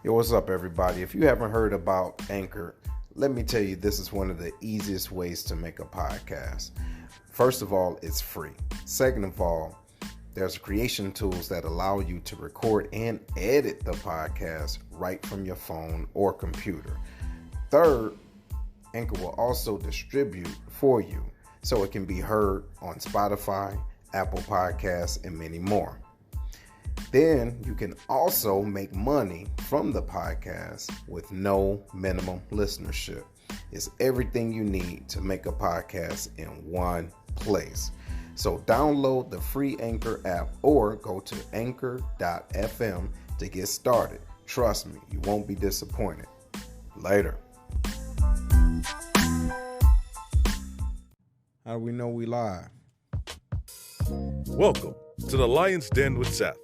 Yo, what's up, everybody? If you haven't heard about Anchor, let me tell you, this is one of the easiest ways to make a podcast. First of all, it's free. Second of all, there's creation tools that allow you to record and edit the podcast right from your phone or computer. Third, Anchor will also distribute for you so it can be heard on Spotify, Apple Podcasts, and many more. Then you can also make money from the podcast with no minimum listenership. It's everything you need to make a podcast in one place. So download the free Anchor app or go to anchor.fm to get started. Trust me, you won't be disappointed. Later. How do we know we live? Welcome to The Lion's Den with Seth,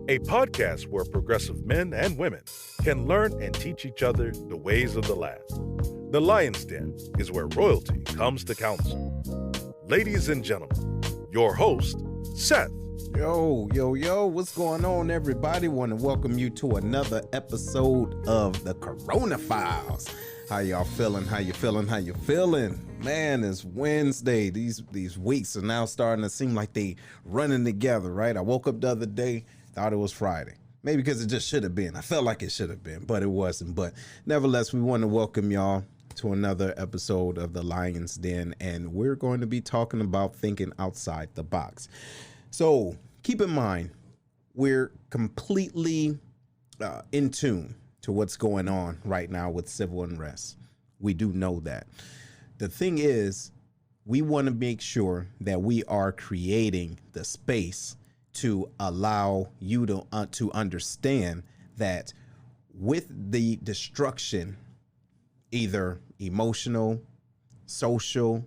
a podcast where progressive men and women can learn and teach each other the ways of the land. The Lion's Den is where royalty comes to council. Ladies and gentlemen, your host, Seth. Yo, what's going on, everybody? Want to welcome you to another episode of the Corona Files. How y'all feeling? How you feeling? Man, it's Wednesday. These weeks are now starting to seem like they running together, right? I woke up the other day, thought it was Friday. Maybe because it just should have been. I felt like it should have been, but it wasn't. But nevertheless, we want to welcome y'all to another episode of the Lion's Den, and we're going to be talking about thinking outside the box. So keep in mind, we're completely in tune to what's going on right now with civil unrest. We do know that. The thing is, we want to make sure that we are creating the space to allow you to understand that with the destruction, either emotional, social,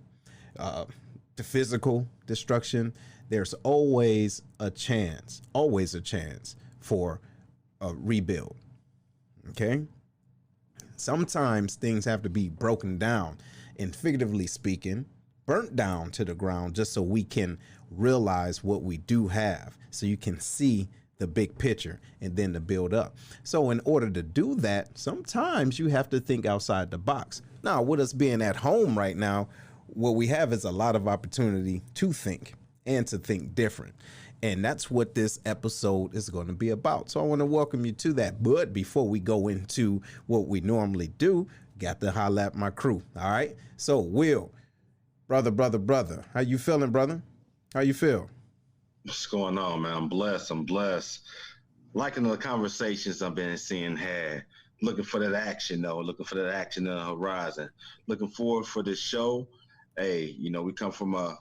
the physical destruction, there's always a chance for a rebuild. Okay? Sometimes things have to be broken down and, figuratively speaking, burnt down to the ground just so we can realize what we do have, so you can see the big picture and then to build up. So in order to do that, sometimes you have to think outside the box. Now, with us being at home right now, what we have is a lot of opportunity to think and to think different. And that's what this episode is going to be about. So I want to welcome you to that. But before we go into what we normally do, got to holler at my crew. All right. So Will, brother, how you feeling, brother? How you feel? What's going on, man? I'm blessed. Liking the conversations I've been seeing had. Looking for that action, though. Looking for that action on the horizon. Looking forward for this show. Hey, we come from a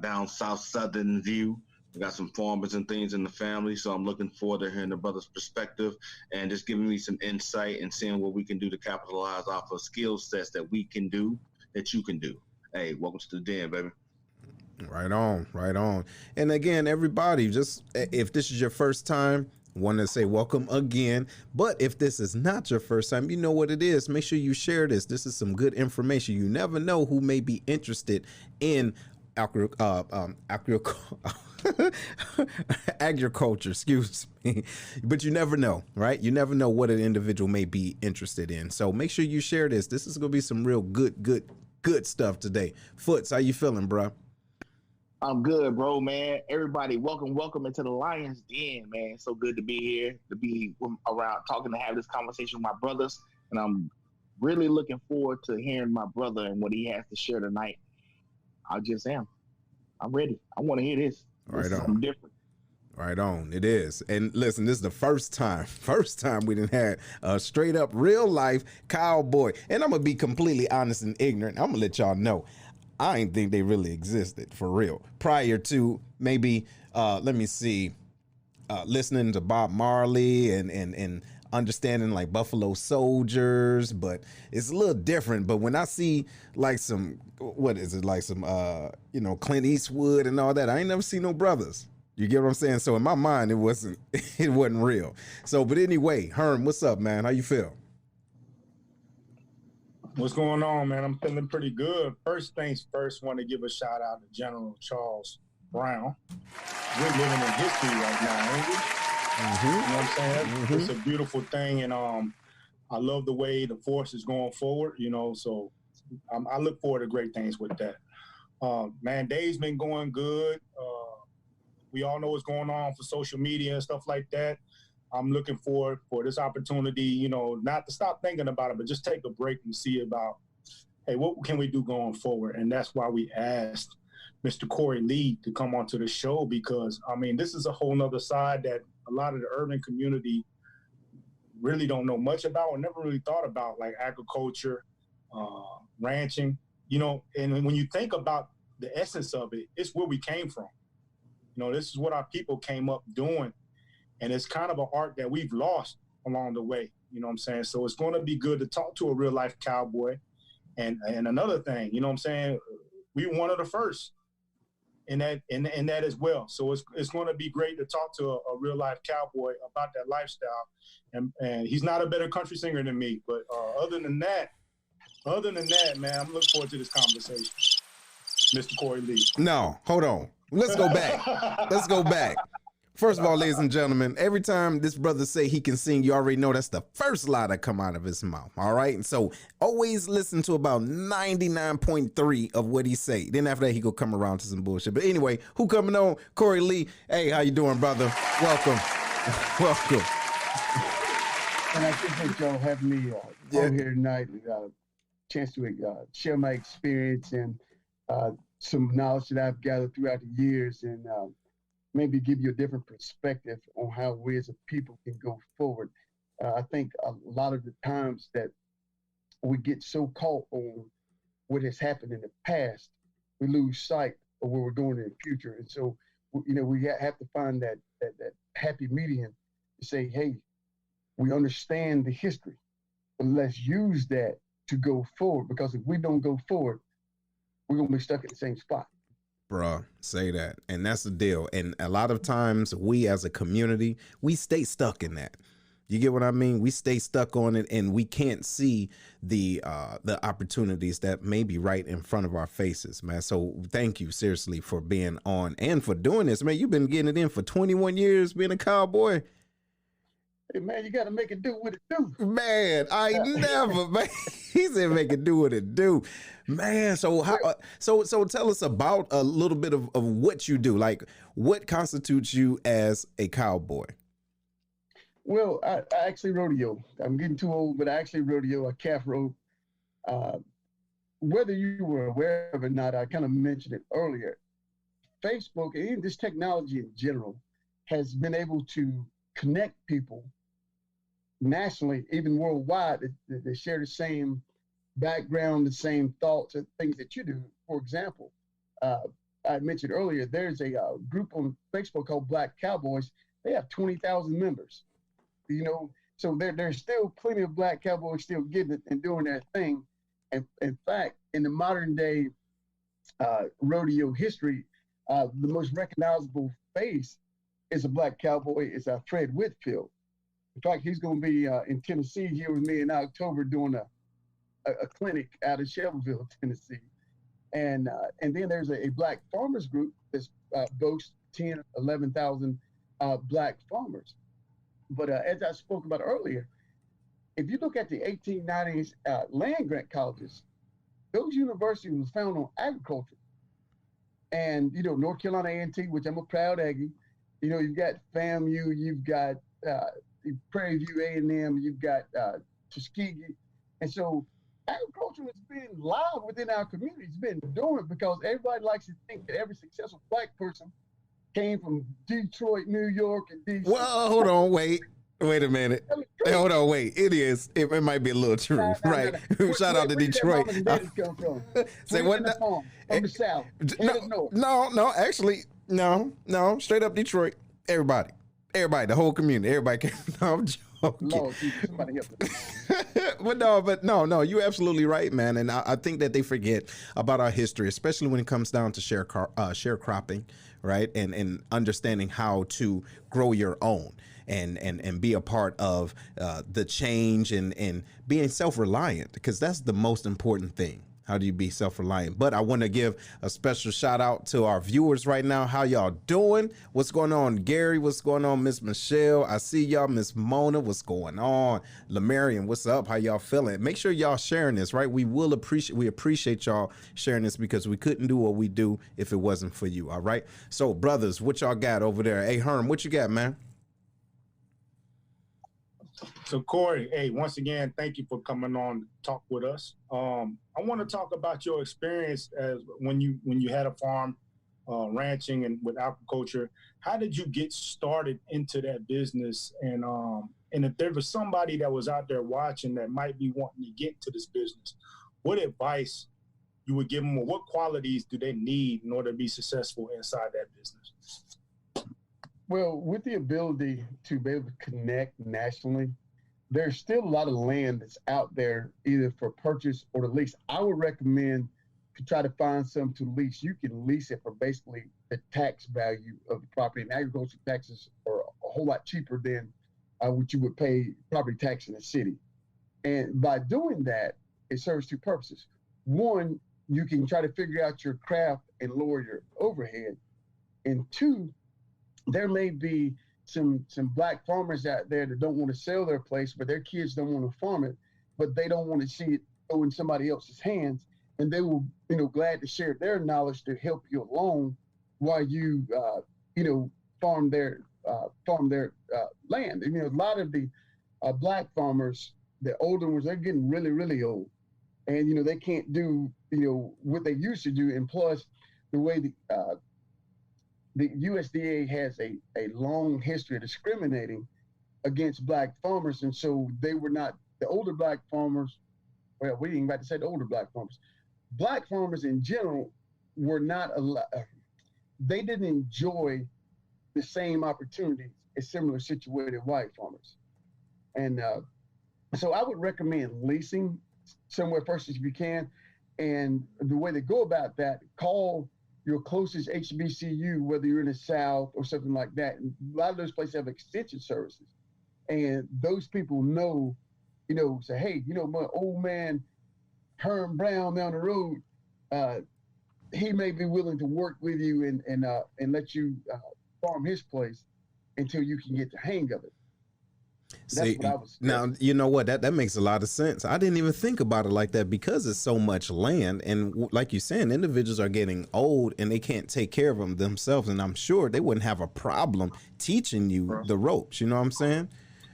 down south southern view. We got some farmers and things in the family, so I'm looking forward to hearing the brother's perspective and just giving me some insight and seeing what we can do to capitalize off of skill sets that we can do, that you can do. Hey, welcome to the den, baby. Right on. And again, everybody, just if this is your first time, want to say welcome again. But if this is not your first time, you know what it is. Make sure you share this. This is some good information. You never know who may be interested in agriculture, excuse me. But you never know, right? You never know what an individual may be interested in. So make sure you share this. This is going to be some real good stuff today. Foots, how you feeling, bro? I'm good, bro, man. Everybody, welcome into the Lion's Den, man. So good to be here, to be around talking, to have this conversation with my brothers. And I'm really looking forward to hearing my brother and what he has to share tonight. I just am. I'm ready. I want to hear this. Right on. Something different. Right on. It is. And listen, this is the first time we done had a straight up real life cowboy. And I'm going to be completely honest and ignorant. I'm going to let y'all know, I ain't think they really existed for real. Prior to maybe, listening to Bob Marley and understanding like Buffalo Soldiers, but it's a little different. But when I see like some Clint Eastwood and all that, I ain't never seen no brothers. You get what I'm saying? So in my mind, it wasn't real. So, but anyway, Herm, what's up, man? How you feel? What's going on, man? I'm feeling pretty good. First things first, want to give a shout out to General Charles Brown. We're living in history right now, ain't we? Mm-hmm. You know what I'm saying? Mm-hmm. It's a beautiful thing, and I love the way the force is going forward, so I look forward to great things with that. Man, day's been going good. We all know what's going on for social media and stuff like that. I'm looking forward for this opportunity, not to stop thinking about it, but just take a break and see about, hey, what can we do going forward? And that's why we asked Mr. Corey Lee to come onto the show, because, this is a whole nother side that a lot of the urban community really don't know much about or never really thought about, like agriculture, ranching, and when you think about the essence of it, it's where we came from. This is what our people came up doing. And it's kind of an art that we've lost along the way. You know what I'm saying? So it's going to be good to talk to a real life cowboy. And another thing, we one of the first in that as well. So it's going to be great to talk to a real life cowboy about that lifestyle. And he's not a better country singer than me. But other than that, man, I'm looking forward to this conversation. Mr. Corey Lee. No, hold on. Let's go back. First of all, ladies and gentlemen, every time this brother say he can sing, you already know that's the first lie that come out of his mouth, all right? And so always listen to about 99.3 of what he say. Then after that, he go come around to some bullshit. But anyway, who coming on? Corey Lee. Hey, how you doing, brother? Welcome. Welcome. And I appreciate y'all having me on here tonight. Chance to share my experience and some knowledge that I've gathered throughout the years, and maybe give you a different perspective on how we as a people can go forward. I think a lot of the times that we get so caught on what has happened in the past, we lose sight of where we're going in the future. And so, we have to find that happy medium to say, hey, we understand the history, but let's use that to go forward, because if we don't go forward, we're going to be stuck at the same spot. Bruh, say that. And that's the deal. And a lot of times we as a community, we stay stuck in that. You get what I mean? We stay stuck on it, and we can't see the opportunities that may be right in front of our faces, man. So thank you seriously for being on and for doing this, man. You've been getting it in for 21 years being a cowboy. Hey, man, you got to make it do what it do. Man, never, man. He said make it do what it do. Man, so so tell us about a little bit of what you do. Like, what constitutes you as a cowboy? Well, I actually rodeo. I'm getting too old, but I actually rodeo. I calf rope. Whether you were aware of it or not, I kind of mentioned it earlier. Facebook and this technology in general has been able to connect people nationally, even worldwide, that share the same background, the same thoughts and things that you do. For example, I mentioned earlier, there's a group on Facebook called Black Cowboys. They have 20,000 members, so there's still plenty of Black Cowboys still getting it and doing their thing. And in fact, in the modern day rodeo history, the most recognizable face is a Black cowboy, is Fred Whitfield. In fact, he's going to be in Tennessee here with me in October doing a clinic out of Shelbyville, Tennessee. And then there's a Black farmers group that boasts 10, 11,000 Black farmers. But as I spoke about earlier, if you look at the 1890s land grant colleges, those universities were founded on agriculture. And, North Carolina A&T, which I'm a proud Aggie, you've got FAMU, you've got Prairie View A&M, you've got Tuskegee. And so agriculture has been loud within our community. It's been dormant because everybody likes to think that every successful Black person came from Detroit, New York, and DC. Well, hold on, wait a minute. Hey, hold on, wait. It might be a little true, right? Shout out to Detroit. Say what? From the South. No, actually, no. Straight up Detroit. Everybody, the whole community, everybody came. No, I'm joking. Lord, somebody help me. but no, you're absolutely right, man. And I think that they forget about our history, especially when it comes down to sharecropping, right? And understanding how to grow your own and be a part of the change and being self-reliant, because that's the most important thing. How do you be self-reliant? But I want to give a special shout out to our viewers right now. How y'all doing? What's going on, Gary? What's going on, Miss Michelle? I see y'all, Miss Mona. What's going on? Lamarian, what's up? How y'all feeling? Make sure y'all sharing this, right? We appreciate y'all sharing this because we couldn't do what we do if it wasn't for you. All right. So, brothers, what y'all got over there? Hey, Herm, what you got, man? So Corey, hey, once again, thank you for coming on to talk with us. I want to talk about your experience as when you had a farm, ranching and with agriculture. How did you get started into that business? And if there was somebody that was out there watching that might be wanting to get into this business, what advice you would give them, or what qualities do they need in order to be successful inside that business? Well, with the ability to be able to connect nationally, there's still a lot of land that's out there either for purchase or to lease. I would recommend to try to find some to lease. You can lease it for basically the tax value of the property, and agricultural taxes are a whole lot cheaper than what you would pay property tax in the city. And by doing that, it serves two purposes. One, you can try to figure out your craft and lower your overhead. And two, there may be some black farmers out there that don't want to sell their place, but their kids don't want to farm it, but they don't want to see it go in somebody else's hands, and they will, glad to share their knowledge to help you along while you, farm their land. And, a lot of the black farmers, the older ones, they're getting really, really old, and they can't do what they used to do, and plus the way the USDA has a long history of discriminating against black farmers. And so they were not, the older black farmers, well, we ain't about to say the older black farmers. Black farmers in general were not, they didn't enjoy the same opportunities as similar situated white farmers. And so I would recommend leasing somewhere first as you can. And the way they go about that, call your closest HBCU, whether you're in the South or something like that. And a lot of those places have extension services. And those people know, say, hey, my old man, Herm Brown down the road, he may be willing to work with you and let you farm his place until you can get the hang of it. See, now, you know what, that makes a lot of sense. I didn't even think about it like that because it's so much land. And like you're saying, individuals are getting old and they can't take care of them themselves. And I'm sure they wouldn't have a problem teaching you the ropes. You know what I'm saying?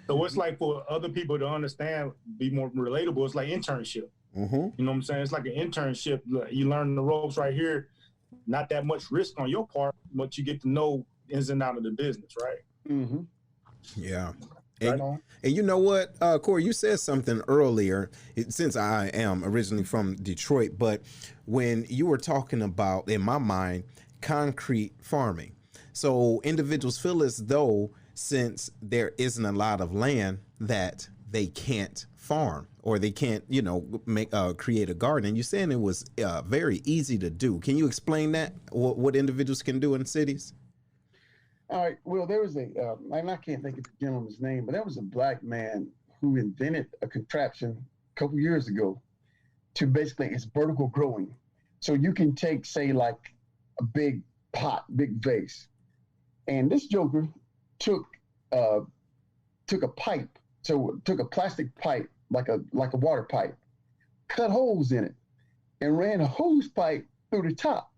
So it's like for other people to understand, be more relatable, it's like internship. Mm-hmm. You know what I'm saying? It's like an internship. You learn the ropes right here. Not that much risk on your part, but you get to know ins and out of the business, right? Mm-hmm. Yeah. Right And you know what, Corey, you said something earlier, since I am originally from Detroit, but when you were talking about, in my mind, concrete farming. So individuals feel as though since there isn't a lot of land that they can't farm or they can't, create a garden. And you're saying it was very easy to do. Can you explain that, what individuals can do in cities? All right. Well, there was and I can't think of the gentleman's name, but there was a black man who invented a contraption a couple years ago to basically, it's vertical growing. So you can take, say, like a big pot, big vase, and this joker took a pipe. So took a plastic pipe, like a water pipe, cut holes in it, and ran a hose pipe through the top.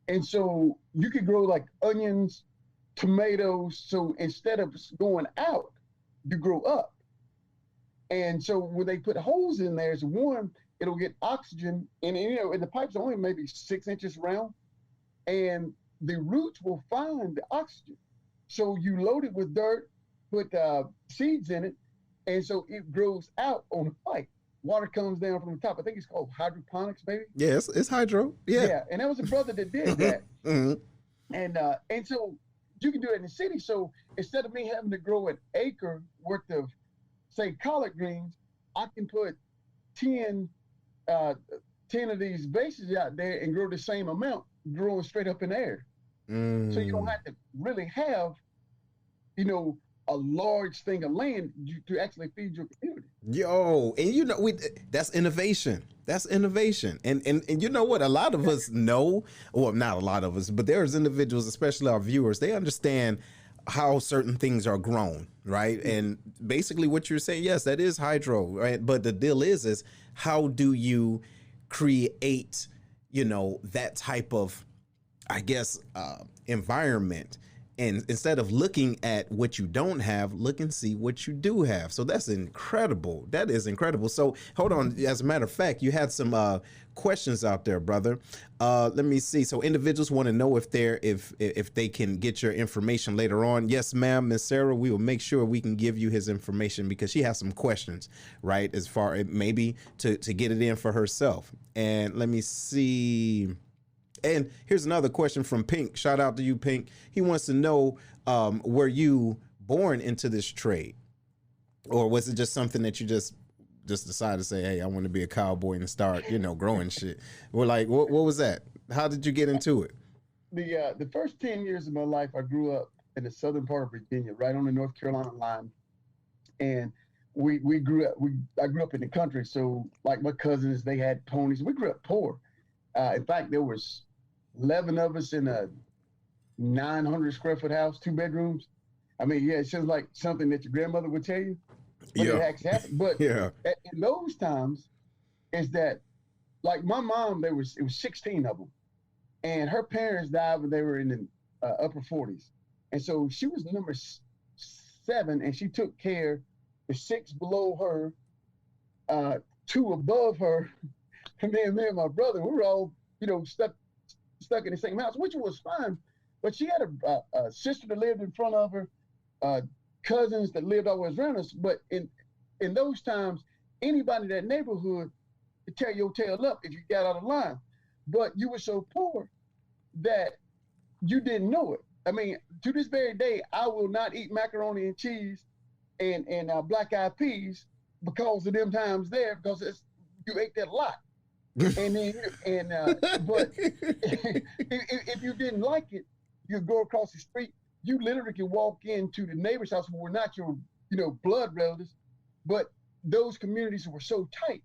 And so you could grow like onions, tomatoes. So instead of going out, you grow up. And so when they put holes in there, it's one, it'll get oxygen, and and the pipe's only maybe 6 inches round, and the roots will find the oxygen. So you load it with dirt, put seeds in it, and so it grows out on the pipe. Water comes down from the top. I think it's called hydroponics, maybe. Yes, it's hydro. Yeah. And that was a brother that did that. Mm-hmm. And so you can do it in the city. So instead of me having to grow an acre worth of, say, collard greens, I can put 10 of these vases out there and grow the same amount, growing straight up in the air. So you don't have to really have, a large thing of land to actually feed your community. Yo, and you know, that's innovation. That's innovation. And you know what? A lot of us know, well, not a lot of us, but there's individuals, especially our viewers, they understand how certain things are grown, right? And basically what you're saying, yes, that is hydro, right? But the deal is how do you create, you know, that type of, I guess, environment? And instead of looking at what you don't have, look and see what you do have. So that's incredible. That is incredible. So hold on. As a matter of fact, you had some questions out there, brother. Let me see. So individuals want to know if they can get your information later on. Yes, ma'am, Miss Sarah. We will make sure we can give you his information because she has some questions, right? As far maybe to get it in for herself. And let me see. And here's another question from Pink. Shout out to you, Pink. He wants to know, were you born into this trade? Or was it just something that you just decided to say, hey, I want to be a cowboy and start, you know, growing shit? We're like, what was that? How did you get into it? The first 10 years of my life, I grew up in the southern part of Virginia, right on the North Carolina line. And I grew up in the country. So like my cousins, they had ponies. We grew up poor. In fact, there was 11 of us in a 900 square foot house, 2 bedrooms. I mean, yeah, it sounds like something that your grandmother would tell you. But it actually happened. But yeah, in those times, is that like my mom? It was 16 of them, and her parents died when they were in the upper 40s, and so she was number 7, and she took care the 6 below her, 2 above her. And then me and my brother, we were all, you know, stuck in the same house, which was fine. But she had a sister that lived in front of her, cousins that lived always around us. But in those times, anybody in that neighborhood could tear your tail up if you got out of line. But you were so poor that you didn't know it. I mean, to this very day, I will not eat macaroni and cheese and black eyed peas because of them times there, because you ate that a lot. And then, but if you didn't like it, you go across the street. You literally could walk into the neighbor's house who were not your, you know, blood relatives, but those communities were so tight.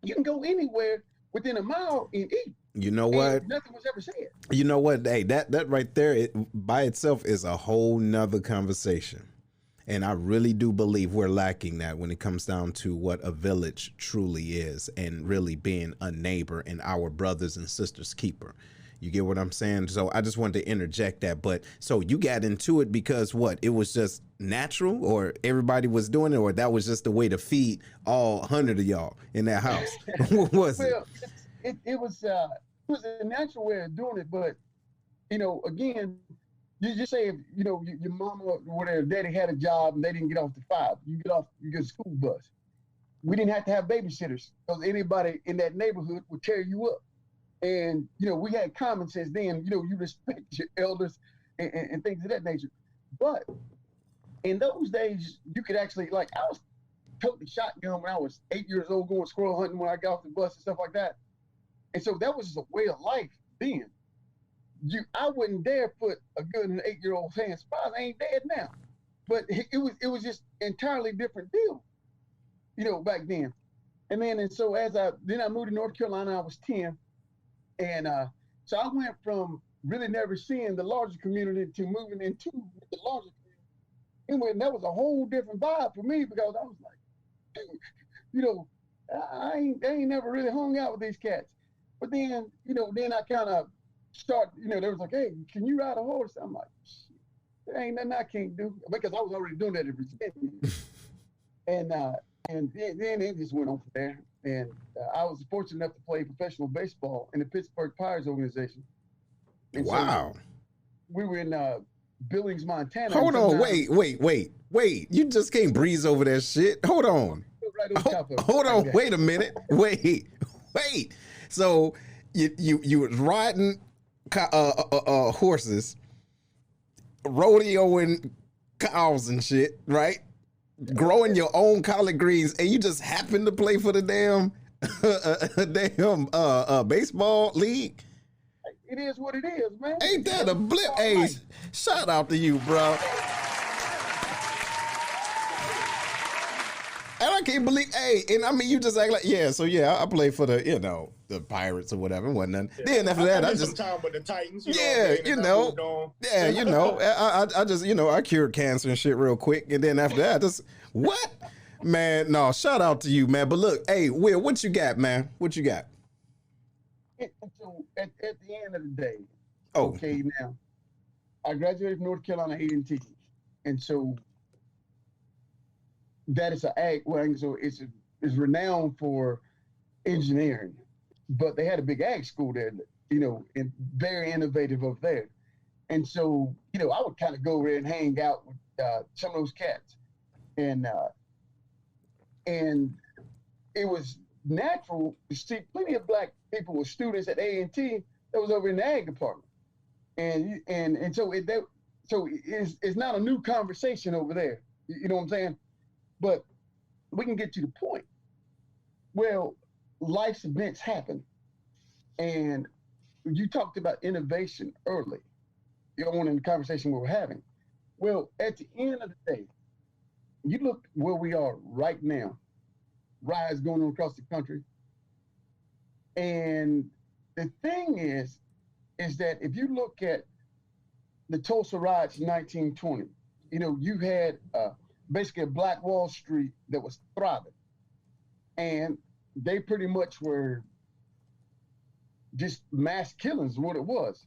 You can go anywhere within a mile and eat. You know what? Nothing was ever said. You know what? Hey, that right there, by itself is a whole nother conversation. And I really do believe we're lacking that when it comes down to what a village truly is and really being a neighbor and our brothers and sisters keeper. You get what I'm saying? So I just wanted to interject that. But so you got into it because what? It was just natural, or everybody was doing it, or that was just the way to feed all 100 of y'all in that house? What was it? It was a natural way of doing it. But, you know, again, you just say, if, you know, your mama or whatever, daddy had a job and they didn't get off the 5. You get a school bus. We didn't have to have babysitters because anybody in that neighborhood would tear you up. And, you know, we had common sense then, you know, you respect your elders and things of that nature. But in those days, you could actually, like, I was toting shotgun when I was 8 years old, going squirrel hunting when I got off the bus and stuff like that. And so that was just a way of life then. I wouldn't dare put a gun in an 8-year-old's hands. I ain't dead now. But it was just entirely different deal, you know, back then. And so I moved to North Carolina, I was 10. And so I went from really never seeing the larger community to moving into the larger community. Anyway, and that was a whole different vibe for me because I was like, you know, I ain't never really hung out with these cats. But then, you know, I kind of start, you know, they was like, hey, can you ride a horse? I'm like, shit, there ain't nothing I can't do, because I was already doing that in Virginia. And then it just went on from there. And I was fortunate enough to play professional baseball in the Pittsburgh Pirates organization. And wow. So we were in Billings, Montana. Hold on, wait. You just can't breeze over that shit. Hold on. Hold on, wait a minute. Wait. So you was riding horses, rodeoing cows and shit, right? Growing your own collard greens, and you just happen to play for the damn baseball league. It is what it is, man. Ain't that a blip? Hey, shout out to you, bro. And I can't believe, hey, and I mean, you just act like, yeah, so yeah, I play for the, you know, the Pirates or whatever, wasn't nothing. Yeah. Then after that, I spent just, some time with the Titans. yeah, you know, yeah, you know, I just, you know, I cured cancer and shit real quick. And then after that, I just, what? Man, no, shout out to you, man. But look, hey, Will, what you got, man? What you got? So at the end of the day, Oh, okay, now, I graduated from North Carolina A&T. And so that is so it's renowned for engineering, but they had a big ag school there, you know, and very innovative over there. And so, you know, I would kind of go over there and hang out with some of those cats, and it was natural to see plenty of black people with students at A&T that was over in the ag department, and so it's not a new conversation over there. You know what I'm saying? But we can get to the point. Well, life's events happen. And you talked about innovation early, you know, in the conversation we were having. Well, at the end of the day, you look where we are right now, riots going on across the country. And the thing is that if you look at the Tulsa riots in 1920, you know, you had basically a Black Wall Street that was thriving. And they pretty much were just mass killings, what it was,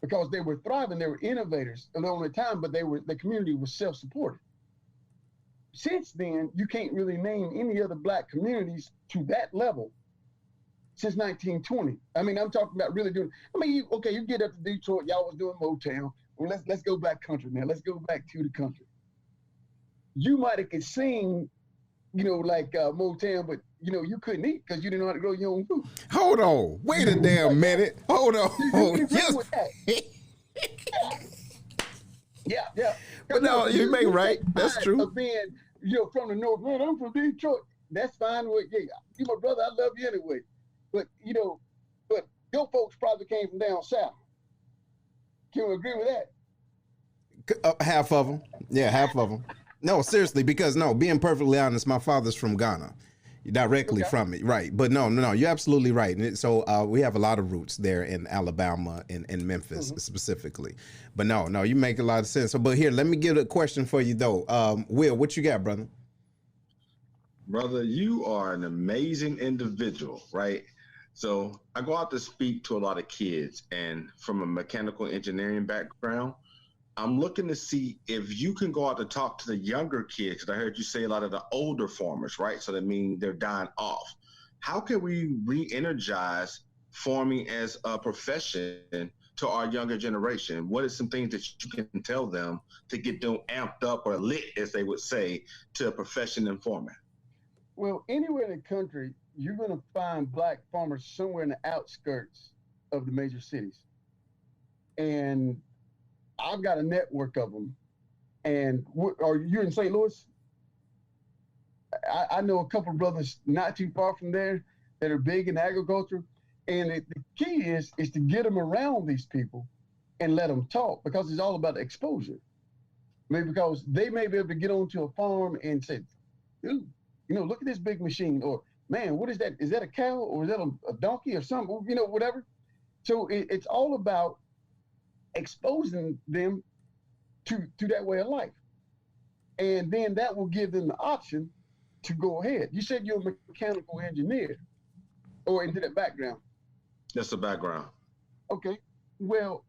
because they were thriving, they were innovators along the time, but the community was self-supported. Since then, you can't really name any other black communities to that level since 1920. I mean, I'm talking about really doing, you get up to Detroit, y'all was doing Motown. Well, let's go back country now. Let's go back to the country. You might have could sing, you know, like Motown, but you know, you couldn't eat because you didn't know how to grow your own food. Hold on. Wait a damn minute. Hold on. Yes. Yeah. But no, you make right. That's true. Of being, you know, from the North, man, I'm from Detroit. That's fine. Yeah, you my brother, I love you anyway. But, you know, your folks probably came from down south. Can you agree with that? Half of them. Yeah, half of them. No, seriously, because being perfectly honest, my father's from Ghana. Directly from it, right? But no, you're absolutely right. And so we have a lot of roots there in Alabama and Memphis specifically. But no, you make a lot of sense. So, but here, let me get a question for you though. Will, what you got, brother? Brother, you are an amazing individual, right? So I go out to speak to a lot of kids, and from a mechanical engineering background, I'm looking to see if you can go out to talk to the younger kids, because I heard you say a lot of the older farmers, right? So that means they're dying off. How can we re-energize farming as a profession to our younger generation? What are some things that you can tell them to get them amped up or lit, as they would say, to a profession in farming? Well, anywhere in the country, you're going to find black farmers somewhere in the outskirts of the major cities. And I've got a network of them. And are you in St. Louis? I know a couple of brothers not too far from there that are big in agriculture. And the key is to get them around these people and let them talk, because it's all about exposure. I mean, because they may be able to get onto a farm and say, dude, you know, look at this big machine, or man, what is that? Is that a cow, or is that a donkey or something? You know, whatever. So it's all about exposing them to that way of life. And then that will give them the option to go ahead. You said you're a mechanical engineer, or into that background. That's the background. Okay. Well,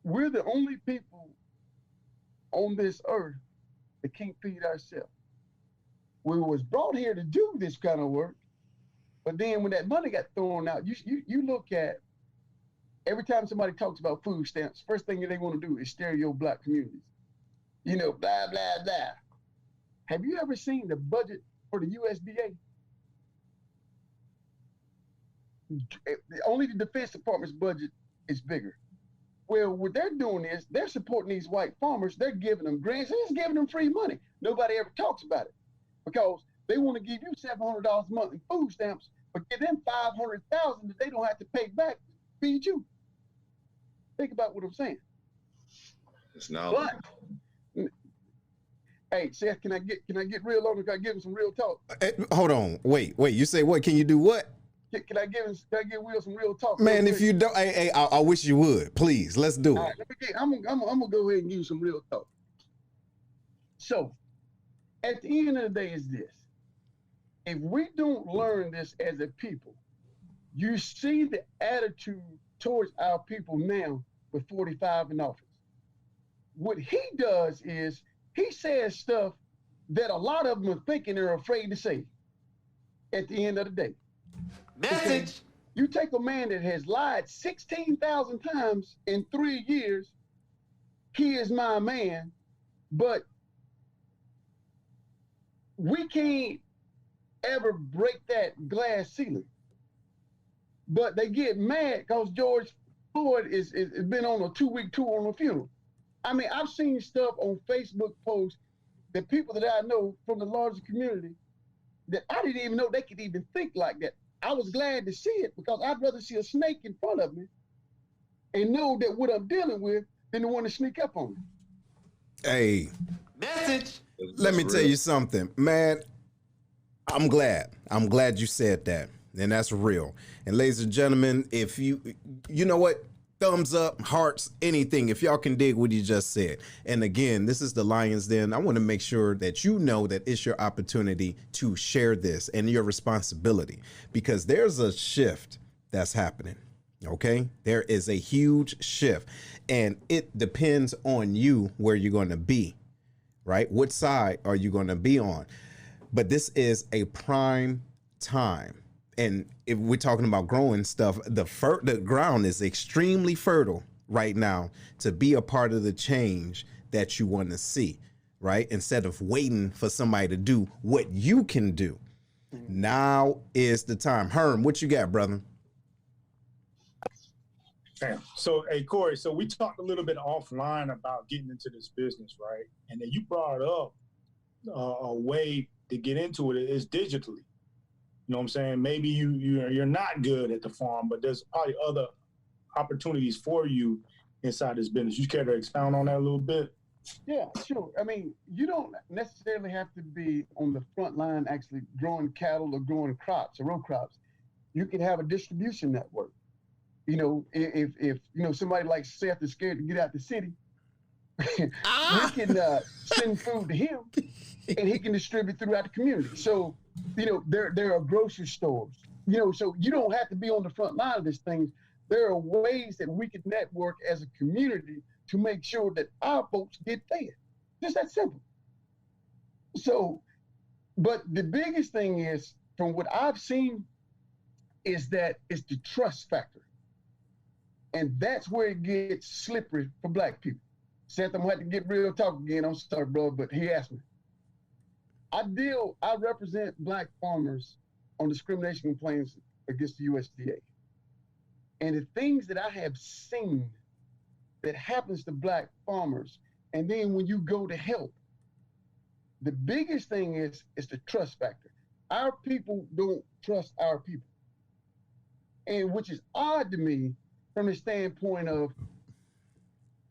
we're the only people on this earth that can't feed ourselves. We was brought here to do this kind of work, but then when that money got thrown out, you look at every time somebody talks about food stamps, first thing they want to do is stereo black communities. You know, blah, blah, blah. Have you ever seen the budget for the USDA? Only the Defense Department's budget is bigger. Well, what they're doing is they're supporting these white farmers. They're giving them grants. They're just giving them free money. Nobody ever talks about it, because they want to give you $700 a month in food stamps, but give them $500,000 that they don't have to pay back to feed you. Think about what I'm saying. It's now. But Hey, Seth, can I get real on him? Can I give him some real talk? Hold on. Wait. You say what? Can you do what? Can I give Will some real talk? Man, if you don't, I wish you would. Please, let's do it. All right, I'm gonna go ahead and give you some real talk. So, at the end of the day, is this: if we don't learn this as a people, you see the attitude towards our people now with 45 in office. What he does is he says stuff that a lot of them are thinking they're afraid to say at the end of the day. Message. You take a man that has lied 16,000 times in 3 years, he is my man, but we can't ever break that glass ceiling. But they get mad because George Floyd is been on a 2-week tour on a funeral. I mean, I've seen stuff on Facebook posts that people that I know from the larger community that I didn't even know they could even think like that. I was glad to see it because I'd rather see a snake in front of me and know that what I'm dealing with than to want to sneak up on me. Hey, Message. let me tell you something, man. I'm glad you said that, and that's real. And ladies and gentlemen, if you know what, thumbs up, hearts, anything, if y'all can dig what you just said. And again, this is the Lions Den. I want to make sure that you know that it's your opportunity to share this and your responsibility, because there's a shift that's happening. Okay, there is a huge shift, and it depends on you where you're going to be, right? What side are you going to be on? But this is a prime time. And if we're talking about growing stuff, the ground is extremely fertile right now to be a part of the change that you want to see, right? Instead of waiting for somebody to do what you can do. Now is the time. Herm, what you got, brother? Damn. So, hey, Corey, so we talked a little bit offline about getting into this business, right? And then you brought up a way to get into it is digitally. You know what I'm saying? Maybe you're not good at the farm, but there's probably other opportunities for you inside this business. You care to expound on that a little bit? Yeah, sure. I mean, you don't necessarily have to be on the front line actually growing cattle or growing crops or row crops. You can have a distribution network. You know, if you know somebody like Seth is scared to get out the city, we can send food to him, and he can distribute throughout the community. So, you know, there are grocery stores. You know, so you don't have to be on the front line of this thing. There are ways that we can network as a community to make sure that our folks get fed. Just that simple. So, but the biggest thing is, from what I've seen, is that it's the trust factor. And that's where it gets slippery for Black people. Seth, I'm going to have to get real talk again. I'm sorry, bro, but he asked me. I represent Black farmers on discrimination complaints against the USDA. And the things that I have seen that happens to Black farmers, and then when you go to help, the biggest thing is the trust factor. Our people don't trust our people. And which is odd to me from the standpoint of,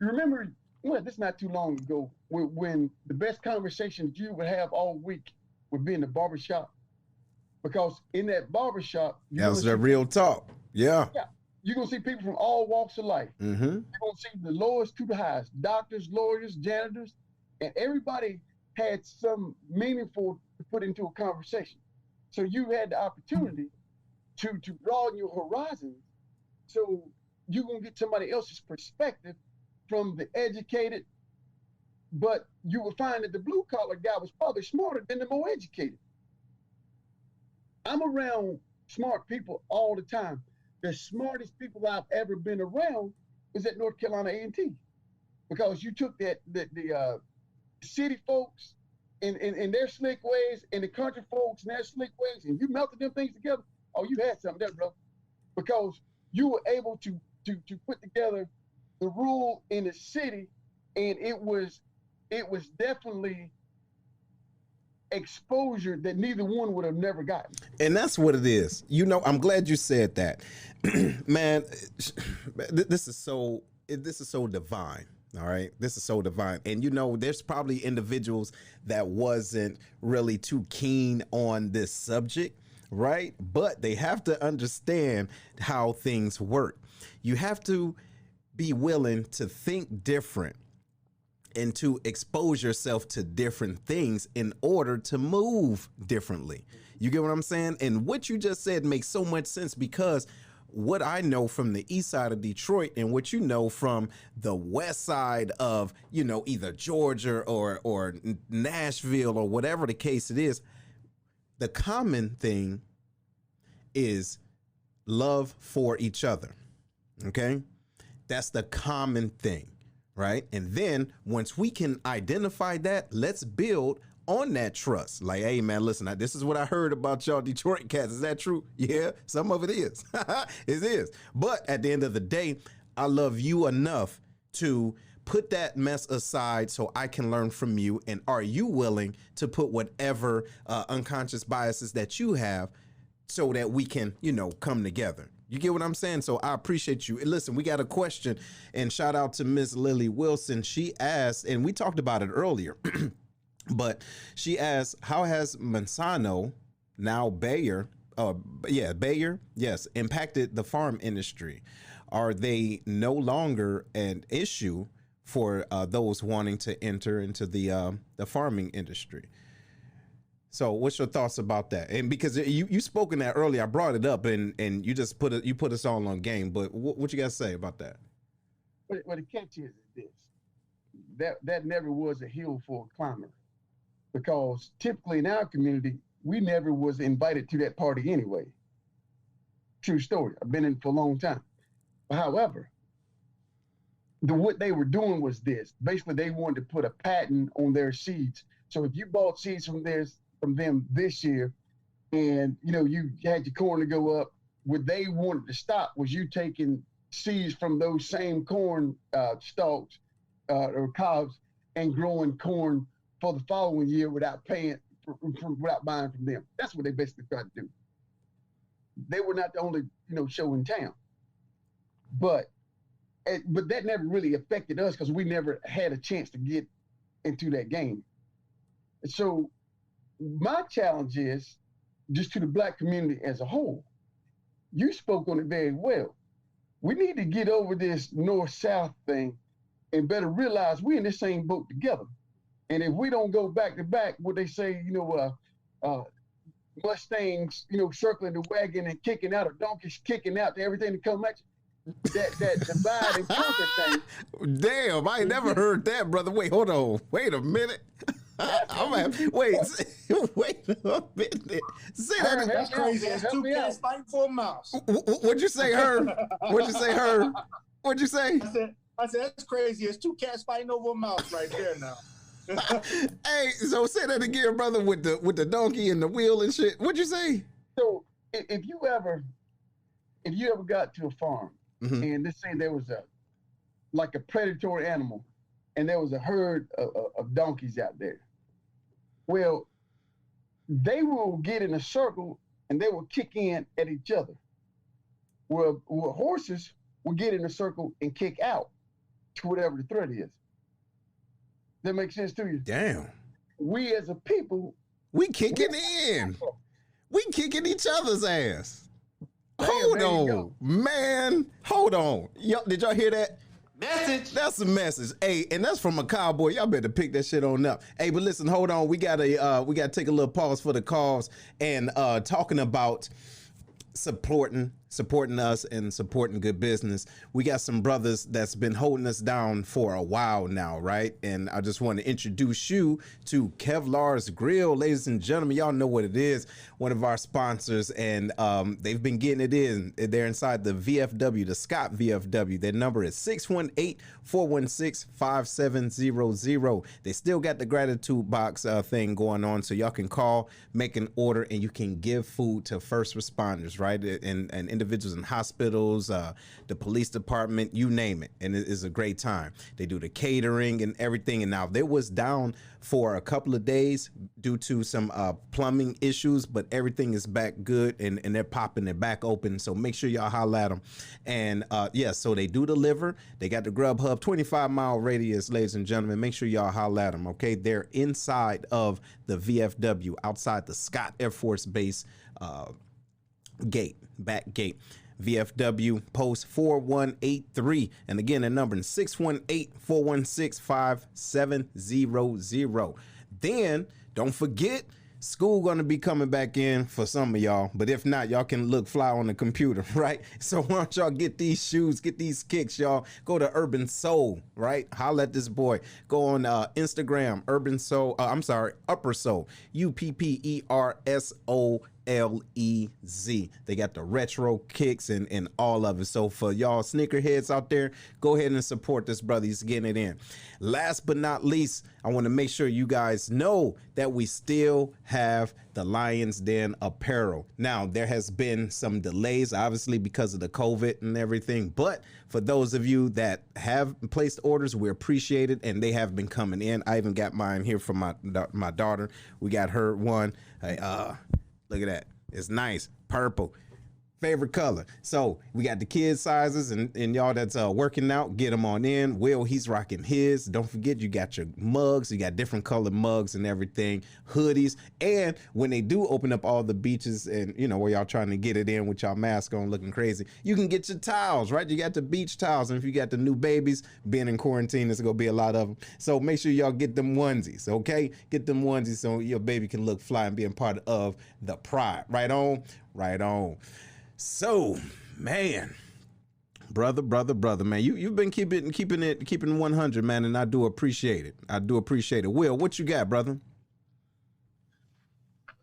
you remember, well, this is not too long ago, when the best conversations you would have all week would be in the barbershop. Because in that barbershop, that was the real talk. Yeah. Yeah. You're going to see people from all walks of life. Mm-hmm. You're going to see the lowest to the highest, doctors, lawyers, janitors, and everybody had some meaningful to put into a conversation. So you had the opportunity to broaden your horizons. So you're going to get somebody else's perspective from the educated, but you will find that the blue collar guy was probably smarter than the more educated. I'm around smart people all the time. The smartest people I've ever been around was at North Carolina A&T, because you took the city folks in their slick ways and the country folks in their slick ways, and you melted them things together. Oh, you had something there, bro, because you were able to put together the rule in the city, and it was definitely exposure that neither one would have never gotten. And that's what it is. You know, I'm glad you said that. Man, this is so divine, All right. This is so divine. And you know, there's probably individuals that wasn't really too keen on this subject, right? But they have to understand how things work. You have to be willing to think different and to expose yourself to different things in order to move differently. You get what I'm saying? And what you just said makes so much sense, because what I know from the east side of Detroit and what you know from the west side of, you know, either Georgia or Nashville or whatever the case it is, the common thing is love for each other. Okay? That's the common thing, right? And then once we can identify that, let's build on that trust. Like, hey, man, listen, this is what I heard about y'all Detroit cats. Is that true? Yeah, some of it is. It is. But at the end of the day, I love you enough to put that mess aside so I can learn from you. And are you willing to put whatever unconscious biases that you have so that we can, you know, come together? You get what I'm saying? So I appreciate you. Listen, we got a question, and shout out to Miss Lily Wilson. She asked, and we talked about it earlier, but she asked, how has Monsanto, now Bayer, yes, impacted the farm industry? Are they no longer an issue for those wanting to enter into the farming industry? So what's your thoughts about that? And because you spoke in that earlier, I brought it up, and you just put us all on game. But what you guys say about that? Well, the catch is this: that never was a hill for a climber, because typically in our community we never was invited to that party anyway. True story. I've been in it for a long time. However, what they were doing was this: basically they wanted to put a patent on their seeds. So if you bought seeds from them this year, and you know you had your corn to go up, what they wanted to stop was you taking seeds from those same corn stalks or cobs and growing corn for the following year without paying without buying from them. That's what they basically tried to do. They were not the only show in town, but that never really affected us because we never had a chance to get into that game. And so my challenge is just to the Black community as a whole. You spoke on it very well. We need to get over this north-south thing and better realize we're in the same boat together. And if we don't go back to back, what they say, Mustangs, circling the wagon and kicking out, or donkeys kicking out to everything to come at you, that divide and conquer thing. Damn, I ain't never heard that, brother. Wait, hold on. Wait a minute. Wait a minute. Say that. That's crazy. It's two cats fighting for a mouse. What'd you say, Herb? What'd you say, Herb? What'd you say? I said that's crazy. It's two cats fighting over a mouse right there now. Hey, so say that again, brother, with the donkey and the wheel and shit. What'd you say? So if you ever got to a farm, mm-hmm. and let's say there was a predatory animal, and there was a herd of donkeys out there. Well, they will get in a circle and they will kick in at each other. Well, horses will get in a circle and kick out to whatever the threat is. That makes sense to you? Damn. We as a people, we kicking in. We kicking each other's ass. Hold on, man. Hold on. Did y'all hear that? Message. That's a message. Hey, and that's from a cowboy. Y'all better pick that shit on up. Hey, but listen, hold on. We gotta take a little pause for the calls and talking about supporting us and supporting good business. We got some brothers that's been holding us down for a while now, right? And I just want to introduce you to Kevlar's Grill. Ladies and gentlemen, y'all know what it is. One of our sponsors, and they've been getting it in. They're inside the VFW, the Scott VFW. Their number is 618-416-5700. They still got the gratitude box thing going on, so y'all can call, make an order, and you can give food to first responders, right? And individuals in hospitals, the police department, you name it. And it is a great time. They do the catering and everything. And now they was down for a couple of days due to some plumbing issues, but everything is back good and they're popping it back open. So make sure y'all holler at them. And so they do deliver. They got the Grubhub 25-mile radius, ladies and gentlemen. Make sure y'all holler at them, okay? They're inside of the VFW, outside the Scott Air Force Base back gate. VFW post 4183. And again, the number is 618-416-5700. Then don't forget, school gonna be coming back in for some of y'all, but if not, y'all can look fly on the computer, right? So why don't y'all get these shoes, get these kicks, y'all. Go to Urban Soul, right? Holla at this boy. Go on Instagram, Urban Soul, Upper Soul, UPPERSOLEZ. They got the retro kicks and all of it. So for y'all sneakerheads out there, go ahead and support this brother. He's getting it in. Last but not least, I want to make sure you guys know that we still have the Lions Den apparel. Now, there has been some delays, obviously, because of the COVID and everything. But for those of you that have placed orders, we appreciate it, and they have been coming in. I even got mine here from my daughter. We got her one. Look at that. It's nice. Purple. Favorite color. So we got the kid sizes and y'all that's working out, get them on in. Will, he's rocking his. Don't forget, you got your mugs. You got different colored mugs and everything. Hoodies. And when they do open up all the beaches and, where y'all trying to get it in with y'all mask on looking crazy, you can get your towels, right? You got the beach towels. And if you got the new babies, being in quarantine, there's going to be a lot of them. So make sure y'all get them onesies, okay? Get them onesies so your baby can look fly and being part of the pride. Right on? Right on. So, man, brother, man, you've been keeping it 100, man, and I do appreciate it. Will, what you got, brother?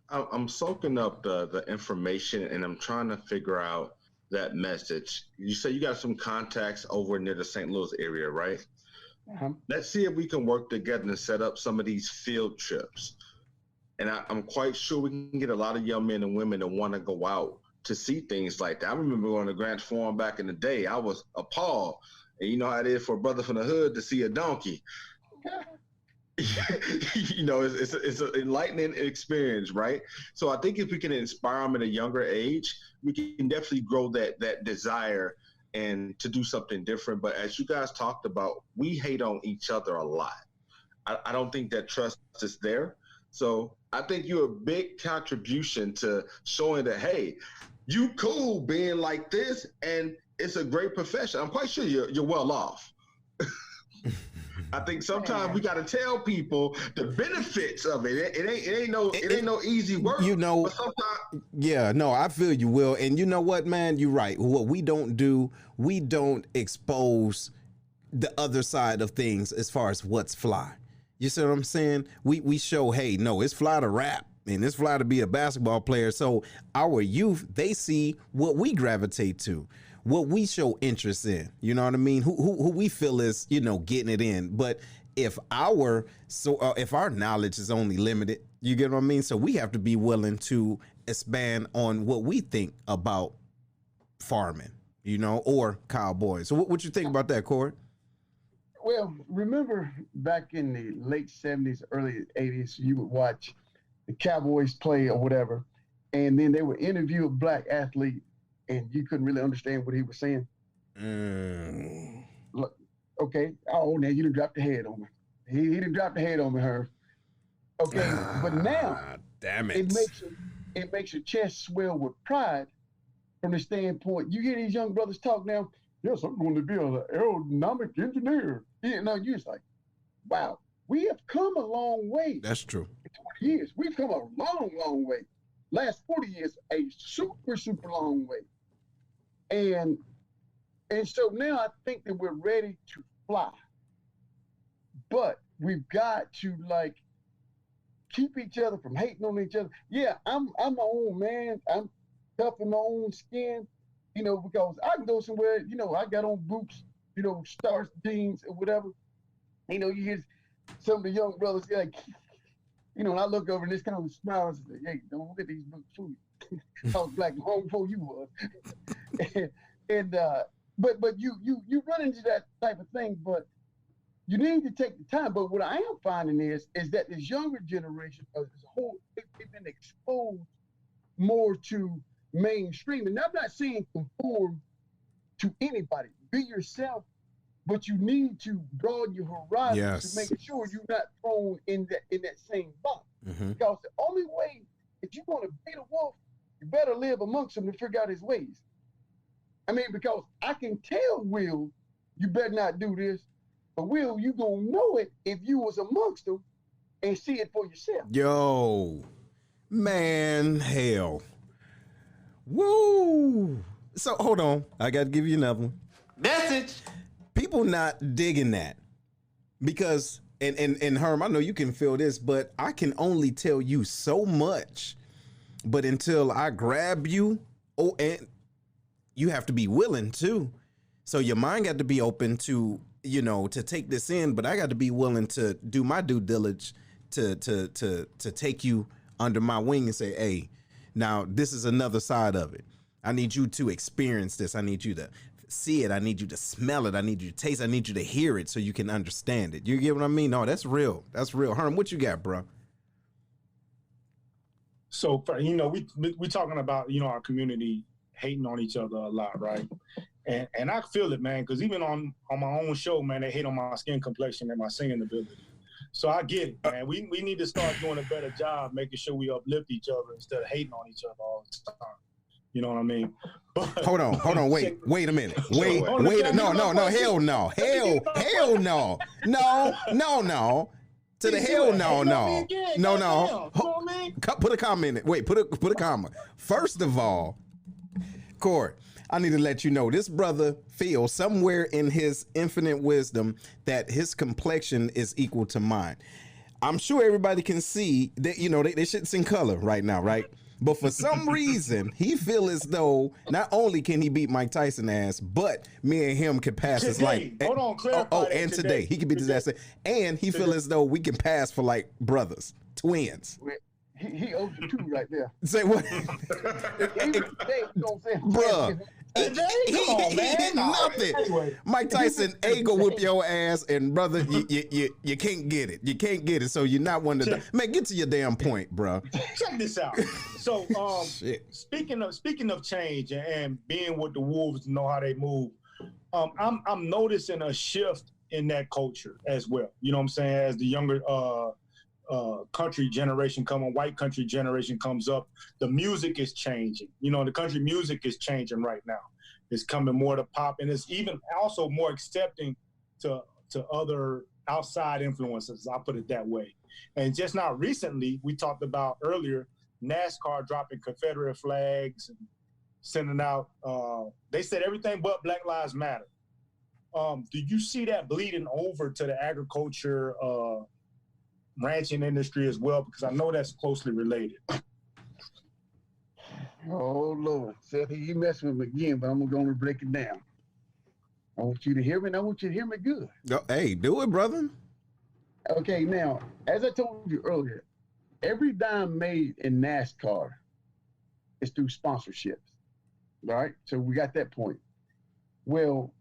I'm soaking up the information, and I'm trying to figure out that message. You say you got some contacts over near the St. Louis area, right? Uh-huh. Let's see if we can work together and set up some of these field trips. And I'm quite sure we can get a lot of young men and women that want to go out to see things like that. I remember going to Grants Forum back in the day. I was appalled. And you know how it is for a brother from the hood to see a donkey. It's an enlightening experience, right? So I think if we can inspire them at a younger age, we can definitely grow that desire and to do something different. But as you guys talked about, we hate on each other a lot. I don't think that trust is there. So I think you're a big contribution to showing that, hey, you cool being like this, and it's a great profession. I'm quite sure you're well off. I think sometimes we got to tell people the benefits of it. It ain't no easy work. But sometimes, yeah, no, I feel you, Will. And you know what, man, you're right. What we don't do, we don't expose the other side of things as far as what's fly. You see what I'm saying? We show, hey, no, it's fly to rap. And it's fly to be a basketball player. So our youth, they see what we gravitate to, what we show interest in. You know what I mean? Who we feel is, getting it in. But if our knowledge is only limited, you get what I mean? So we have to be willing to expand on what we think about farming, or cowboys. So what you think about that, Corey? Well, remember back in the late 70s, early 80s, you would watch the Cowboys play or whatever, and then they would interview a black athlete, and you couldn't really understand what he was saying. Look, okay, oh, now you done dropped the head on me. He done dropped the head on me, Herb. Okay, but now, damn it, it makes your chest swell with pride from the standpoint. You hear these young brothers talk now. Yes, I'm going to be an aerodynamic engineer. You're just like, wow, we have come a long way. That's true. In 20 years, we've come a long, long way. Last 40 years, a super, super long way. And so now I think that we're ready to fly. But we've got to keep each other from hating on each other. Yeah, I'm my own man. I'm tough in my own skin. Because I can go somewhere, I got on boots, stars, jeans, or whatever. You hear some of the young brothers and I look over and this kind of smile and say, hey, don't look at these boots, food. I was black long before you was. and but you run into that type of thing, but you need to take the time. But what I am finding is that this younger generation as a whole, they've been exposed more to mainstream. And I'm not saying conform to anybody. Be yourself, but you need to broaden your horizons to make sure you're not thrown in that same box. Because the only way, if you want to beat a wolf, you better live amongst him to figure out his ways. I mean, because I can tell Will, you better not do this, but Will, you gonna know it if you was amongst them and see it for yourself. Yo, man, hell. Woo. So hold on, I gotta give you another one. Message. People not digging that because, and Herm, I know you can feel this, but I can only tell you so much. But until I grab you, and you have to be willing too. So your mind got to be open to, to take this in, but I got to be willing to do my due diligence to take you under my wing and say, hey, now this is another side of it. I need you to experience this. I need you to see it. I need you to smell it. I need you to taste it. I need you to hear it so you can understand it. You get what I mean? No, that's real. That's real. Herm, what you got, bro? So, we talking about, our community hating on each other a lot, right? And I feel it, man, because even on my own show, man, they hate on my skin complexion and my singing ability. So I get it, man. We need to start doing a better job making sure we uplift each other instead of hating on each other all the time. You know what I mean? But, hold on, wait a minute. Wait, no, hell no. No. To the hell no. Put a comma in it. Wait, put a comma. First of all, Court, I need to let you know this brother feels somewhere in his infinite wisdom that his complexion is equal to mine. I'm sure everybody can see that, they shit's in color right now, right? But for some reason, he feel as though not only can he beat Mike Tyson ass, but me and him can pass as like. Hold on, clarify. And today he can beat his ass, and he feel as though we can pass for like brothers, twins. He owes you two right there. Say what? Bruh. He nothing. Mike Tyson go whip your ass, and brother, you can't get it. You can't get it. So you're not one to man. Get to your damn point, bro. Check this out. So, speaking of change and being with the Wolves, know how they move. I'm noticing a shift in that culture as well. You know what I'm saying? As the younger country generation white country generation comes up, the music is changing. The country music is changing right now. It's coming more to pop, and it's even also more accepting to other outside influences. I'll put it that way. And just now recently, we talked about earlier, NASCAR dropping Confederate flags and sending out, they said everything but Black Lives Matter. Do you see that bleeding over to the agriculture, ranching industry as well? Because I know that's closely related. Oh, Lord. Seth, you messing with me again, but I'm going to break it down. I want you to hear me, and I want you to hear me good. Hey, do it, brother. Okay, now, as I told you earlier, every dime made in NASCAR is through sponsorships, all right? So we got that point. Well,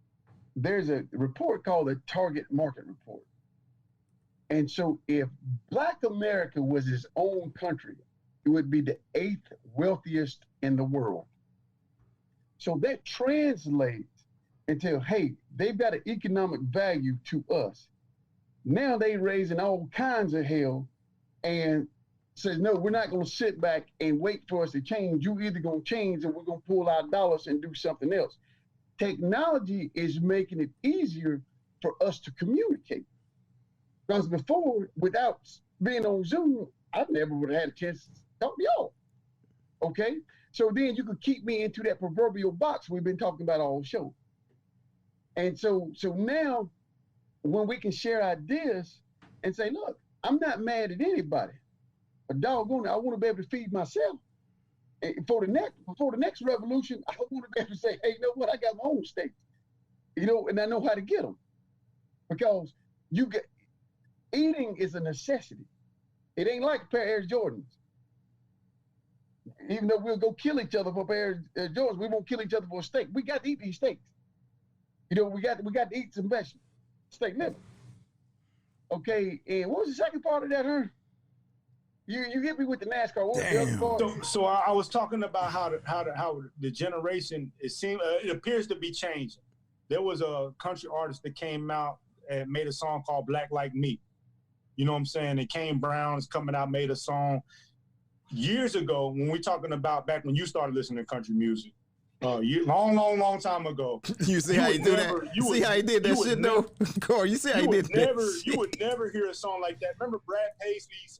there's a report called the Target Market Report. And so if Black America was its own country, it would be the 8th wealthiest in the world. So that translates into, hey, they've got an economic value to us. Now they raising all kinds of hell and says, no, we're not going to sit back and wait for us to change. You either going to change or we're going to pull our dollars and do something else. Technology is making it easier for us to communicate. Because before, without being on Zoom, I never would have had a chance to talk to y'all. Okay? So then you could keep me into that proverbial box we've been talking about all show. And so now, when we can share ideas and say, look, I'm not mad at anybody. But doggone it, I want to be able to feed myself. And for the next revolution, I want to be able to say, hey, you know what? I got my own steaks. And I know how to get them. Because eating is a necessity. It ain't like a pair of Air Jordans. Even though we'll go kill each other for a pair of Jordans, we won't kill each other for a steak. We got to eat these steaks. You know, we got to eat some vegetables, steak liver. Okay, and what was the second part of that, huh? You hit me with the NASCAR. What was the other part? So I was talking about how the generation, it appears to be changing. There was a country artist that came out and made a song called Black Like Me. You know what I'm saying? And Kane Brown is coming out, made a song years ago when we're talking about back when you started listening to country music. Long time ago. You see how he did that? You see how he did that shit though? Corey, you see how he did that? You would never hear a song like that. Remember Brad Paisley's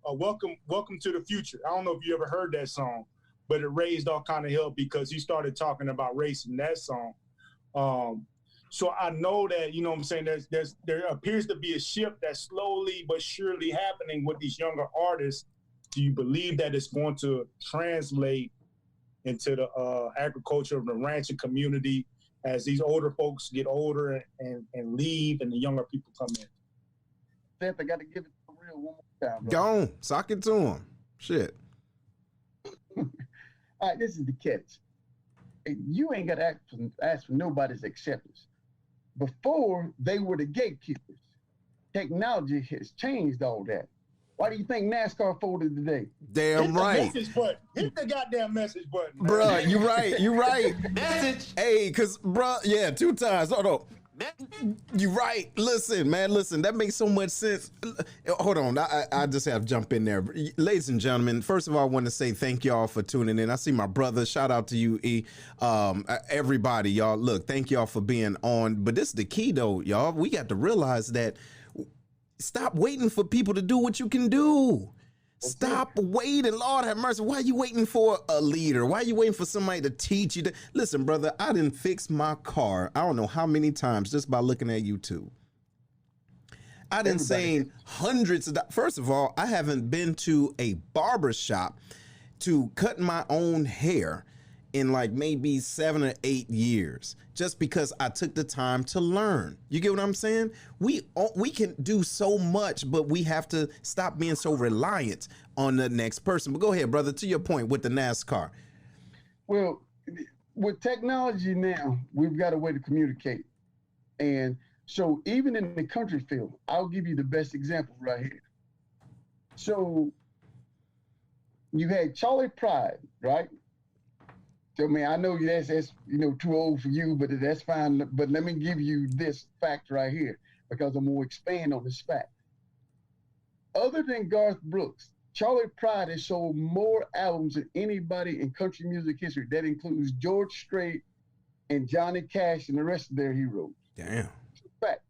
Welcome to the Future? I don't know if you ever heard that song, but it raised all kind of hell because he started talking about race in that song. So I know that, you know what I'm saying, there appears to be a shift that's slowly but surely happening with these younger artists. Do you believe that it's going to translate into the agriculture of the ranching community as these older folks get older and leave and the younger people come in? Seth, I got to give it for real one more time. Go on, sock it to him. Shit. All right, this is the catch. You ain't got to ask for nobody's acceptance. Before, they were the gatekeepers. Technology has changed all that. Why do you think NASCAR folded today? Damn right. Hit the goddamn message button. Bruh, you right. You right. Message. Hey, because, bruh, yeah, 2 times. Hold on. You right. Listen, man, listen. That makes so much sense. Hold on. I just have to jump in there. Ladies and gentlemen, first of all, I want to say thank y'all for tuning in. I see my brother. Shout out to you, E. Everybody, y'all. Look, thank y'all for being on. But this is the key, though, y'all. We got to realize that stop waiting for people to do what you can do. Stop waiting. Lord have mercy. Why are you waiting for a leader? Why are you waiting for somebody to teach you? Listen, brother, I didn't fix my car. I don't know how many times just by looking at YouTube. I didn't say hundreds of dollars. First of all, I haven't been to a barber shop to cut my own hair in like maybe 7 or 8 years, just because I took the time to learn. You get what I'm saying? We can do so much, but we have to stop being so reliant on the next person. But go ahead, brother, to your point with the NASCAR. Well, with technology now, we've got a way to communicate. And so even in the country field, I'll give you the best example right here. So you had Charlie Pride, right? So, man, I know that's too old for you, but that's fine. But let me give you this fact right here, because I'm going to expand on this fact. Other than Garth Brooks, Charlie Pride has sold more albums than anybody in country music history. That includes George Strait and Johnny Cash and the rest of their heroes. Damn. In fact,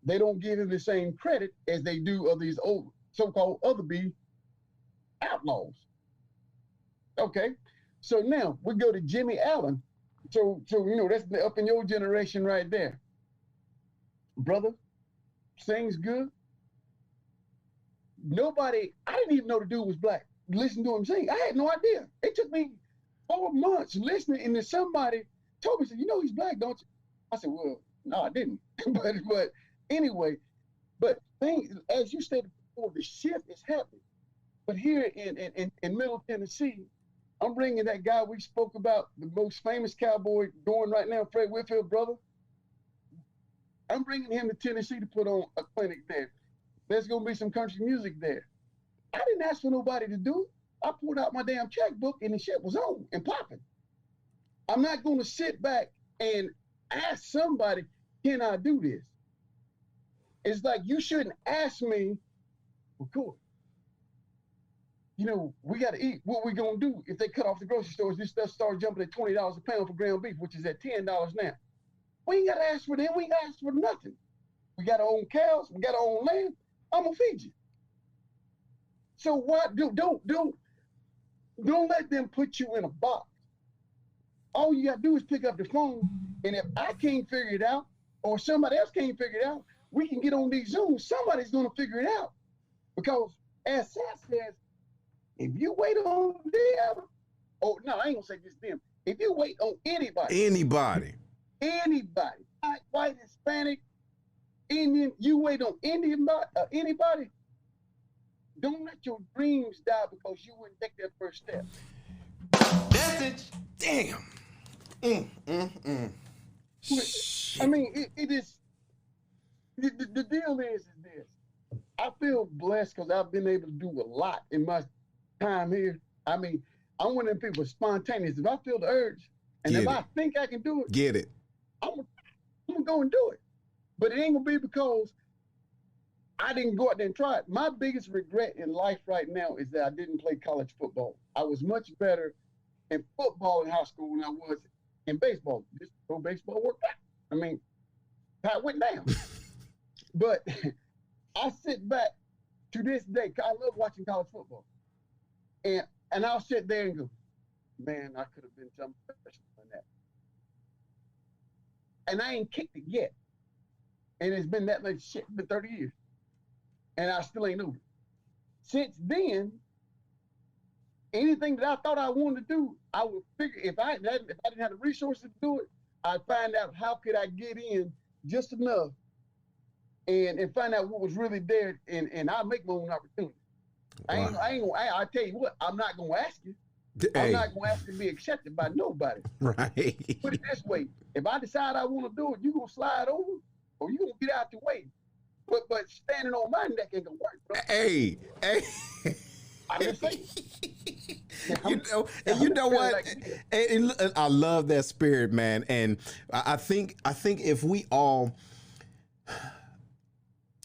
they don't give him the same credit as they do of these old so-called other B outlaws. Okay. So now we go to Jimmy Allen. So that's up in your generation right there. Brother, sings good. I didn't even know the dude was black. Listen to him sing. I had no idea. It took me 4 months listening, and then somebody told me, said, he's black, don't you? I said, well, no, I didn't. but anyway, as you stated before, the shift is happening. But here in Middle Tennessee, I'm bringing that guy we spoke about, the most famous cowboy going right now, Fred Whitfield, brother. I'm bringing him to Tennessee to put on a clinic there. There's going to be some country music there. I didn't ask for nobody to do it. I pulled out my damn checkbook and the shit was on and popping. I'm not going to sit back and ask somebody, can I do this? It's like you shouldn't ask me, well, cool. We got to eat. What we going to do if they cut off the grocery stores? This stuff starts jumping at $20 a pound for ground beef, which is at $10 now. We ain't got to ask for them. We ain't got to ask for nothing. We got our own cows. We got our own land. I'm going to feed you. So what? Don't let them put you in a box. All you got to do is pick up the phone, and if I can't figure it out or somebody else can't figure it out, we can get on these Zooms. Somebody's going to figure it out. Because as Seth says, if you wait on them, I ain't gonna say just them. If you wait on anybody, white, Hispanic, Indian, you wait on anybody, don't let your dreams die because you wouldn't take that first step. Message. Damn. I mean, it is. The deal is this. I feel blessed because I've been able to do a lot in my time here. I mean, I'm one of them people spontaneous. If I feel the urge, and Get if it. I think I can do it, Get it. I'm gonna go and do it. But it ain't gonna be because I didn't go out there and try it. My biggest regret in life right now is that I didn't play college football. I was much better in football in high school than I was in baseball. Just pro baseball worked out. I mean, how it went down. But I sit back to this day. I love watching college football, and I'll sit there and go, man, I could have been something professional than that. And I ain't kicked it yet. And it's been that much shit for 30 years. And I still ain't over it. Since then, anything that I thought I wanted to do, I would figure if I didn't have the resources to do it, I'd find out how could I get in just enough and find out what was really there, and I'll make my own opportunity. Wow. I tell you what, I'm not gonna ask you. Hey. I'm not gonna ask to be accepted by nobody. Right. Put it this way: if I decide I want to do it, you gonna slide over, or you gonna get out the way. But standing on my neck ain't gonna work, bro. Hey. I'm just saying. You know what? And I love that spirit, man. And I think if we all,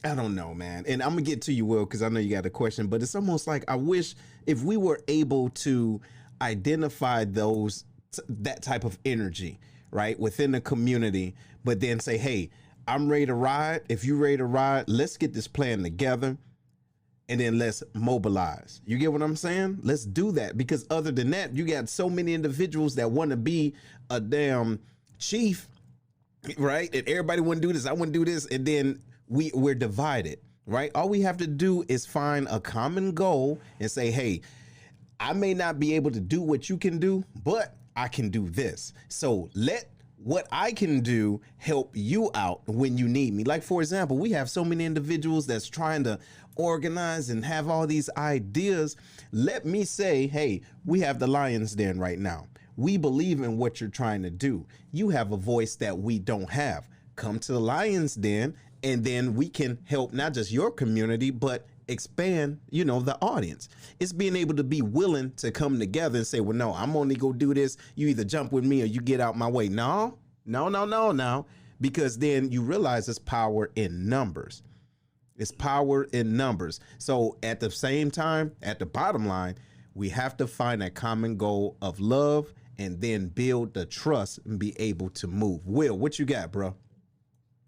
I don't know, man. And I'm gonna get to you, Will, because I know you got a question. But it's almost like I wish if we were able to identify that type of energy, right, within the community, but then say, hey, I'm ready to ride. If you're ready to ride, let's get this plan together. And then let's mobilize. You get what I'm saying? Let's do that, because other than that, you got so many individuals that want to be a damn chief, right? And everybody want to do this. I want to do this. And then we're divided, right? All we have to do is find a common goal and say, hey, I may not be able to do what you can do, but I can do this. So let what I can do help you out when you need me. Like, for example, we have so many individuals that's trying to organize and have all these ideas. Let me say, hey, we have the Lions Den right now. We believe in what you're trying to do. You have a voice that we don't have. Come to the Lions Den, and then we can help not just your community, but expand, the audience. It's being able to be willing to come together and say, well, no, I'm only go do this. You either jump with me or you get out my way. No, because then you realize it's power in numbers. It's power in numbers. So at the same time, at the bottom line, we have to find a common goal of love and then build the trust and be able to move. Will, what you got, bro?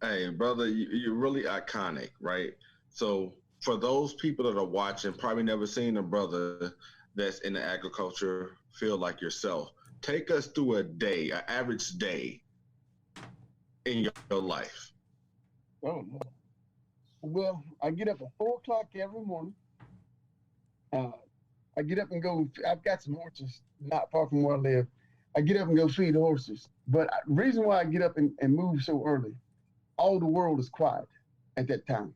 Hey, brother, you're really iconic, right? So for those people that are watching, probably never seen a brother that's in the agriculture field like yourself. Take us through a day, an average day in your life. Oh, no. Well, I get up at 4 o'clock every morning. I get up and go. I've got some horses not far from where I live. I get up and go feed the horses. But the reason why I get up and move so early, all the world is quiet at that time.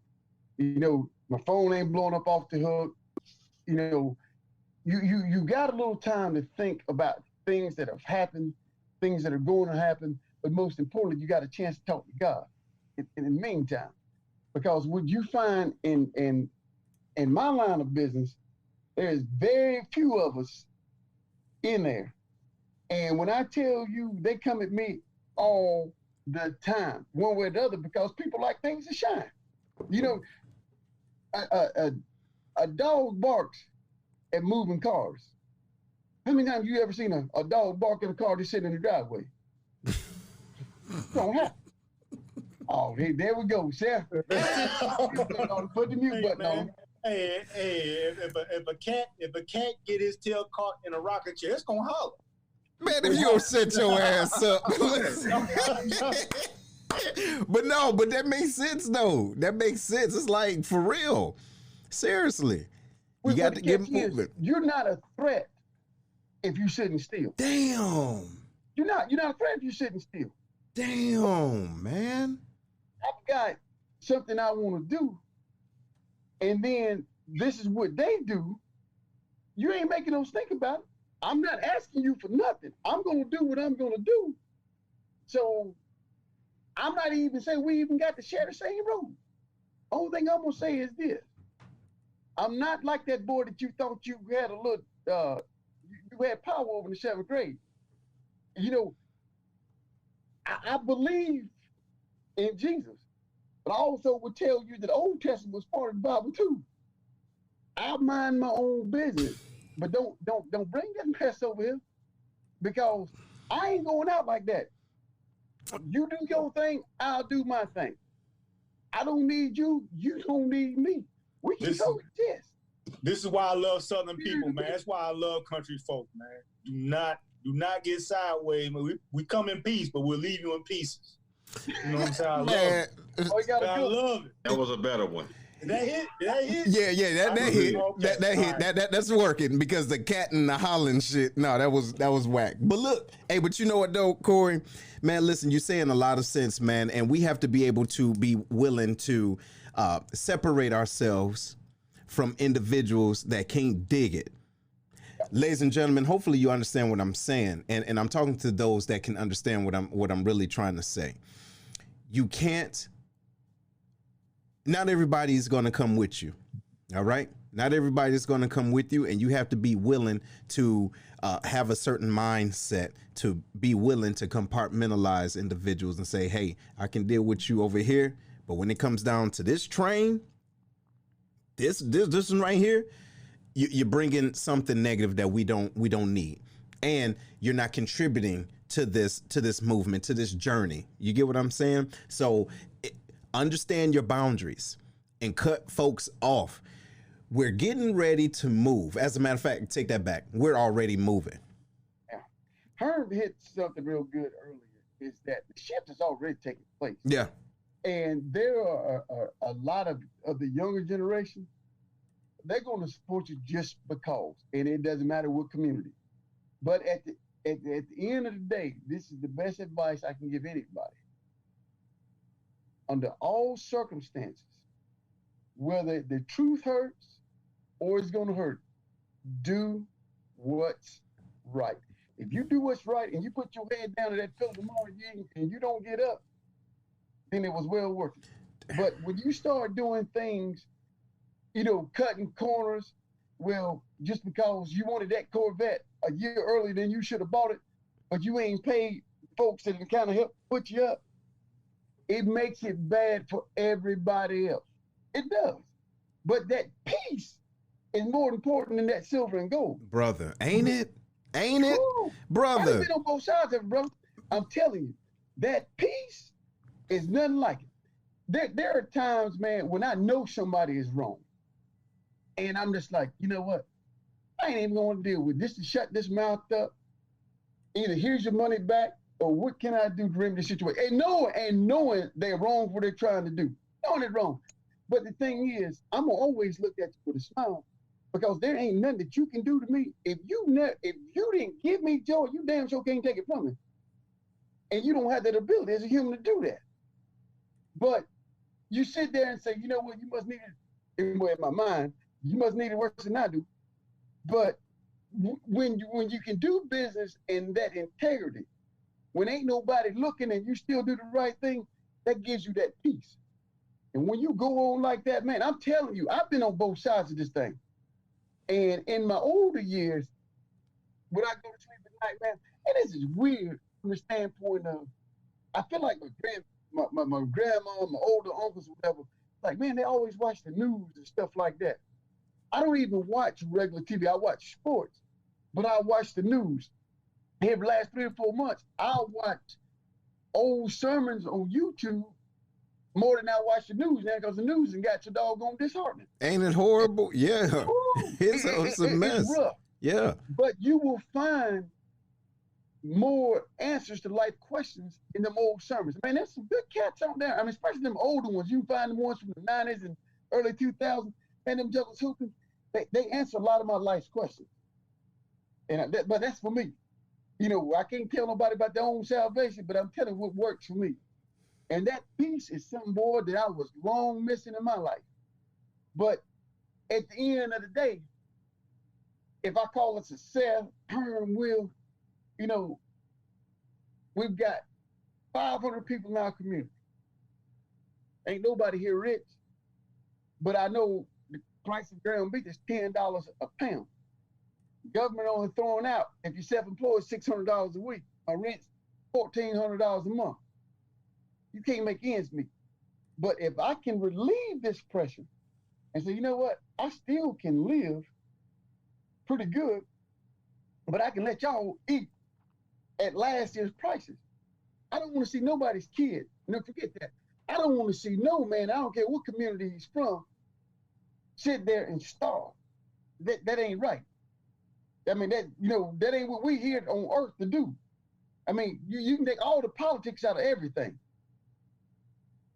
My phone ain't blowing up off the hook. You got a little time to think about things that have happened, things that are going to happen. But most importantly, you got a chance to talk to God in the meantime. Because what you find in my line of business, there's very few of us in there. And when I tell you, they come at me all the time, one way or the other, because people like things to shine. A dog barks at moving cars. How many times you ever seen a dog bark at a car just sitting in the driveway? Don't happen. Oh, hey, there we go, Chef. Put the mute button on. Hey, if a cat get his tail caught in a rocking chair, it's gonna holler. Man, if you don't set your ass up. But that makes sense though. That makes sense. It's like, for real. Seriously. You got to get moving. You're not a threat if you're sitting still. Damn. You're not a threat if you're sitting still. Damn, man. I've got something I want to do. And then this is what they do, you ain't making them think about it. I'm not asking you for nothing. I'm going to do what I'm going to do. So I'm not even saying we even got to share the same room. Only thing I'm going to say is this. I'm not like that boy that you thought you had a little, you had power over in the 7th grade. You know, I believe in Jesus, but I also would tell you that the Old Testament was part of the Bible too. I mind my own business, but don't bring that mess over here, because I ain't going out like that. You do your thing, I'll do my thing. I don't need you, you don't need me. We can coexist. This is why I love Southern people, man. That's why I love country folk, man. Do not get sideways. We come in peace, but we'll leave you in pieces. You know what I'm saying? I love it. I love it. That was a better one. Did that hit? Did that hit? Yeah, that hit. Okay. That hit. That's working, because the cat and the hollering shit. No, that was whack. But look, hey, but you know what though, Corey? Man, listen, you're saying a lot of sense, man, and we have to be able to be willing to separate ourselves from individuals that can't dig it. Ladies and gentlemen, hopefully you understand what I'm saying, and I'm talking to those that can understand what I'm really trying to say. You can't. Not everybody's going to come with you. All right. Not everybody's going to come with you, and you have to be willing to have a certain mindset, to be willing to compartmentalize individuals and say, hey, I can deal with you over here, but when it comes down to this train, this one right here, you're bringing something negative that we don't need, and you're not contributing to this movement, to this journey. You get what I'm saying? So understand your boundaries and cut folks off. We're getting ready to move. As a matter of fact, take that back. We're already moving. Yeah. Herb hit something real good earlier, is that the shift is already taking place. Yeah. And there are a lot of the younger generation, they're going to support you just because, and it doesn't matter what community. But at the end of the day, this is the best advice I can give anybody. Under all circumstances, whether the truth hurts or it's going to hurt, do what's right. If you do what's right and you put your head down to that pillow tomorrow and you don't get up, then it was well worth it. But when you start doing things, cutting corners, well, just because you wanted that Corvette a year earlier than you should have bought it, but you ain't paid folks that can kind of help put you up, it makes it bad for everybody else. It does. But that peace is more important than that silver and gold. Brother, ain't it? Ain't it? Ooh, Brother. I've been on both sides of it, brother. I'm telling you, that peace is nothing like it. There are times, man, when I know somebody is wrong. And I'm just like, you know what? I ain't even going to deal with this, to shut this mouth up. Either here's your money back, or what can I do to remedy the situation? And knowing they're wrong for what they're trying to do. Knowing it wrong. But the thing is, I'm going to always look at you with a smile, because there ain't nothing that you can do to me. If you didn't give me joy, you damn sure can't take it from me. And you don't have that ability as a human to do that. But you sit there and say, you know what, you must need it. Anyway, in my mind, you must need it worse than I do. But when you can do business in that integrity, when ain't nobody looking and you still do the right thing, that gives you that peace. And when you go on like that, man, I'm telling you, I've been on both sides of this thing. And in my older years, when I go to sleep at night, man, and this is weird from the standpoint of, I feel like my grandma, my older uncles, whatever, like, man, they always watch the news and stuff like that. I don't even watch regular TV. I watch sports, but I watch the news. Here, the last 3 or 4 months, I'll watch old sermons on YouTube more than I watch the news now, because the news has got so doggone disheartening. Ain't it horrible? Yeah. It's a mess. It's rough. Yeah. But you will find more answers to life questions in them old sermons. Man, there's some good cats out there. I mean, especially them older ones. You can find the ones from the 90s and early 2000s, and them Juggles Hooping. They answer a lot of my life's questions. But that's for me. I can't tell nobody about their own salvation, but I'm telling what works for me. And that peace is something, boy, that I was long missing in my life. But at the end of the day, if I call us a Seth, Herm, Will, you know, we've got 500 people in our community. Ain't nobody here rich, but I know the price of ground beef is $10 a pound. Government only throwing out, if you're self-employed, $600 a week. My rent's $1,400 a month. You can't make ends meet. But if I can relieve this pressure and say, you know what, I still can live pretty good, but I can let y'all eat at last year's prices. I don't want to see nobody's kid. Never forget that. I don't want to see no man, I don't care what community he's from, sit there and starve. That ain't right. I mean, that ain't what we here on earth to do. I mean, you can take all the politics out of everything.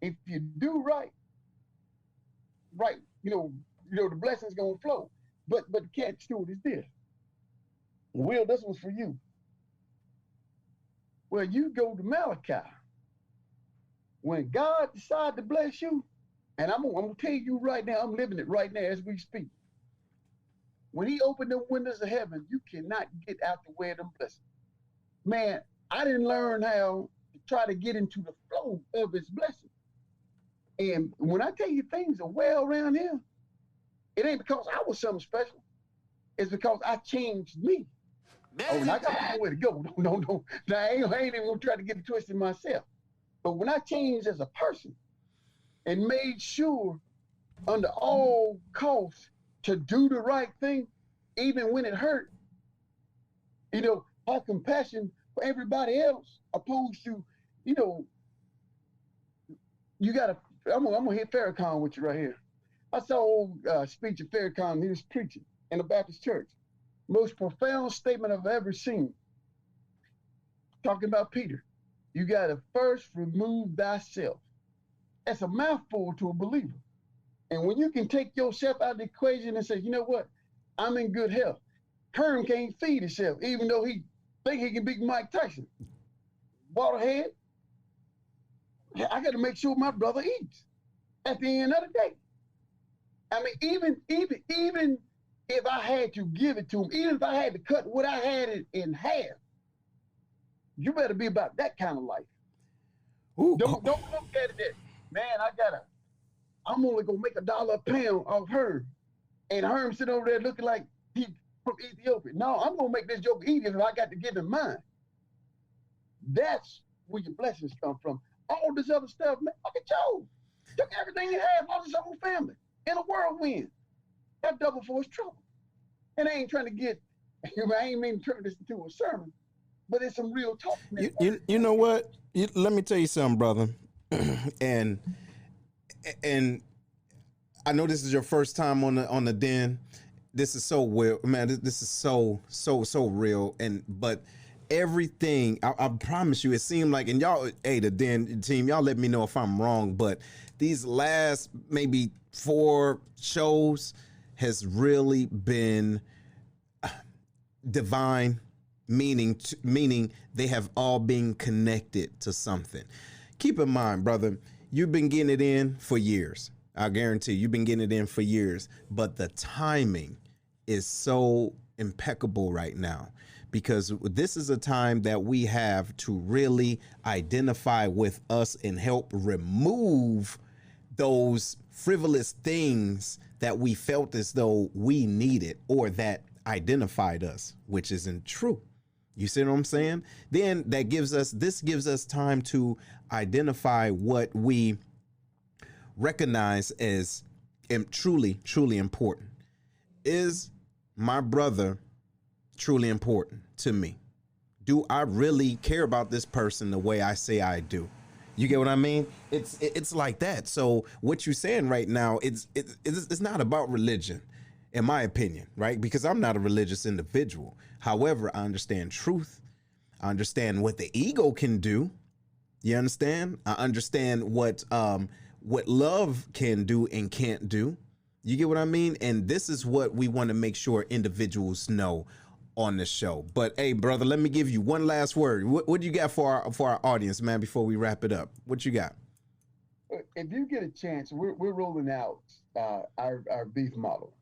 If you do right, the blessing's gonna flow. But the catch to it is this. Will, this one's for you. Well, you go to Malachi. When God decides to bless you, and I'm gonna tell you right now, I'm living it right now as we speak. When he opened the windows of heaven, you cannot get out the way of them blessings. Man, I didn't learn how to try to get into the flow of his blessing. And when I tell you things are well around here, it ain't because I was something special. It's because I changed me. And I got a long way to go. No. Now, I ain't even gonna try to get it twisted myself. But when I changed as a person and made sure under all costs to do the right thing, even when it hurt, have compassion for everybody else, opposed to, I'm gonna hit Farrakhan with you right here. I saw a speech of Farrakhan, he was preaching in a Baptist church. Most profound statement I've ever seen. Talking about Peter. You gotta first remove thyself. That's a mouthful to a believer. And when you can take yourself out of the equation and say, you know what, I'm in good health. Herm can't feed himself, even though he think he can beat Mike Tyson. Waterhead, I got to make sure my brother eats at the end of the day. I mean, even if I had to give it to him, even if I had to cut what I had in half, you better be about that kind of life. Ooh. Don't look at it that, man, I'm only gonna make $1 a pound off Herm. And Herm sitting over there looking like he from Ethiopia. No, I'm gonna make this joke easy if I got to give him mine. That's where your blessings come from. All this other stuff, man, look at Job. Took everything he had, lost his whole family in a whirlwind. That double for his trouble. And I ain't trying to get, I ain't mean to turn this into a sermon, but it's some real talk. You know what? Let me tell you something, brother. and I know this is your first time on the Den. This is so weird, man. This is so real. But everything, I promise you, it seemed like, and y'all, hey, the Den team, y'all let me know if I'm wrong, but these last maybe 4 shows has really been divine, meaning they have all been connected to something. Keep in mind, brother, you've been getting it in for years. I guarantee you've been getting it in for years, but the timing is so impeccable right now, because this is a time that we have to really identify with us and help remove those frivolous things that we felt as though we needed or that identified us, which isn't true. You see what I'm saying? Then this gives us time to identify what we recognize as truly important. Is my brother truly important to me? Do I really care about this person the way I say I do? You get what I mean? It's like that. So what you're saying right now, it's not about religion, in my opinion, right? Because I'm not a religious individual. However, I understand truth. I understand what the ego can do. You understand? I understand what love can do and can't do. You get what I mean? And this is what we want to make sure individuals know on the show. But hey, brother, let me give you one last word. What do you got for our audience, man, before we wrap it up? What you got? If you get a chance, we're rolling out our beef model.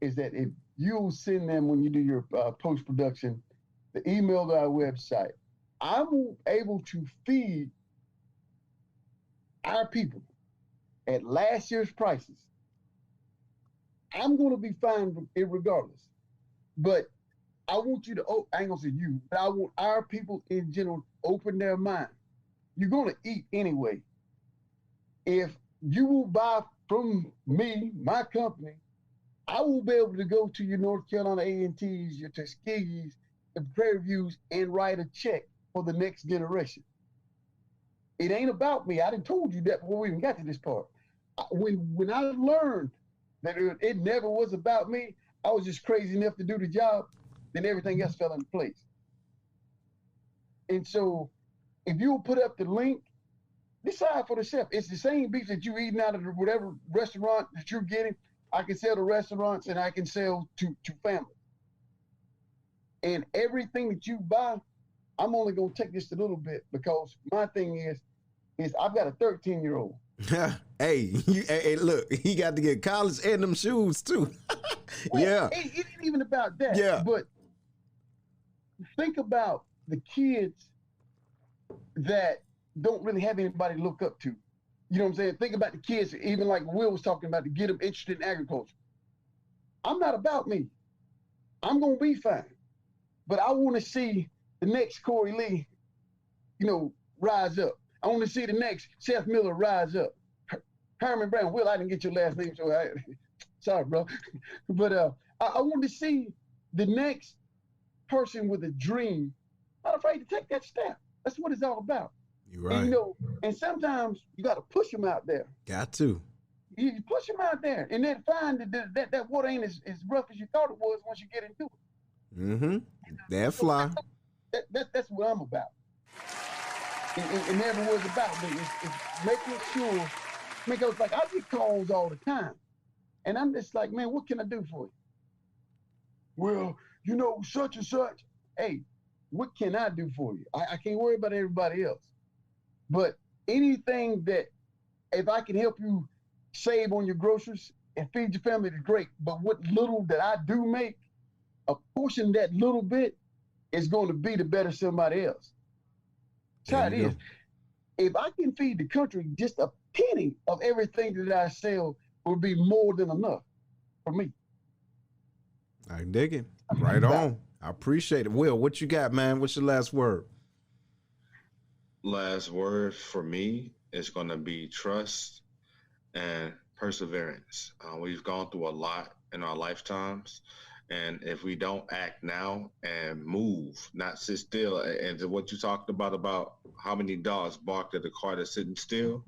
is that if you'll send them when you do your post-production, the email to our website, I'm able to feed our people at last year's prices. I'm going to be fine regardless. But I want you to, I ain't going to say you, but I want our people in general to open their mind. You're going to eat anyway. If you will buy from me, my company, I will be able to go to your North Carolina A&Ts, your Tuskegees, the Prairie Views, and write a check for the next generation. It ain't about me. I done told you that before we even got to this part. When I learned that it never was about me, I was just crazy enough to do the job, then everything else fell into place. And so if you'll put up the link, decide for the chef. It's the same beef that you eating out of whatever restaurant that you're getting. I can sell to restaurants and I can sell to families. And everything that you buy, I'm only going to take just a little bit because my thing is I've got a 13-year-old. Hey, look, he got to get college and them shoes too. Yeah. It ain't even about that. Yeah. But think about the kids that don't really have anybody to look up to. You know what I'm saying? Think about the kids, even like Will was talking about, to get them interested in agriculture. I'm not about me. I'm going to be fine. But I want to see the next Corey Lee, rise up. I want to see the next Seth Miller rise up. Herman Brown. Will, I didn't get your last name, so sorry, bro. But I want to see the next person with a dream, not afraid to take that step. That's what it's all about. You're right. And, and sometimes you got to push them out there. Got to. You push them out there, and then find that water ain't as rough as you thought it was once you get into it. Mm-hmm. That fly. That's what I'm about. It never was about me. It's making sure, because like I get calls all the time, and I'm just like, man, what can I do for you? Well, such and such. Hey, what can I do for you? I can't worry about everybody else. But anything that, if I can help you save on your groceries and feed your family, is great. But what little that I do make, a portion of that little bit is going to be to better somebody else. That's how it is. If I can feed the country just a penny of everything that I sell, will be more than enough for me. I dig it. Right on. I appreciate it. Will, what you got, man? What's your last word? Last word for me is going to be trust and perseverance. We've gone through a lot in our lifetimes. And if we don't act now and move, not sit still, and to what you talked about how many dogs barked at a car that's sitting still,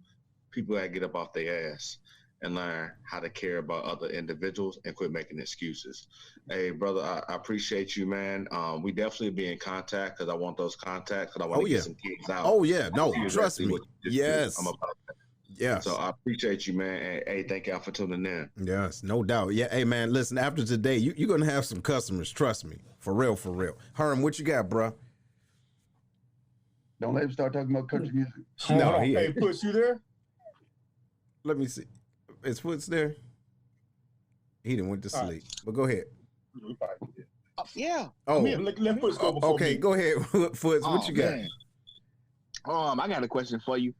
people gotta get up off their ass and learn how to care about other individuals and quit making excuses. Hey, brother, I appreciate you, man. We definitely be in contact because I want those contacts because I want to get some kids out. Oh, yeah. No, trust me. Yes. I'm about that. Yeah. So I appreciate you, man. And hey, thank y'all for tuning in. Yes, no doubt. Yeah. Hey, man, listen, after today, you're going to have some customers. Trust me. For real, for real. Herm, what you got, bro? Don't let him start talking about country music. No, hey, Puss, you there? Let me see. Is Foots there? He didn't went to sleep. Right. But go ahead. Yeah. Oh, let Foots go before okay, me. Go ahead, Foots. What you got? Man. I got a question for you.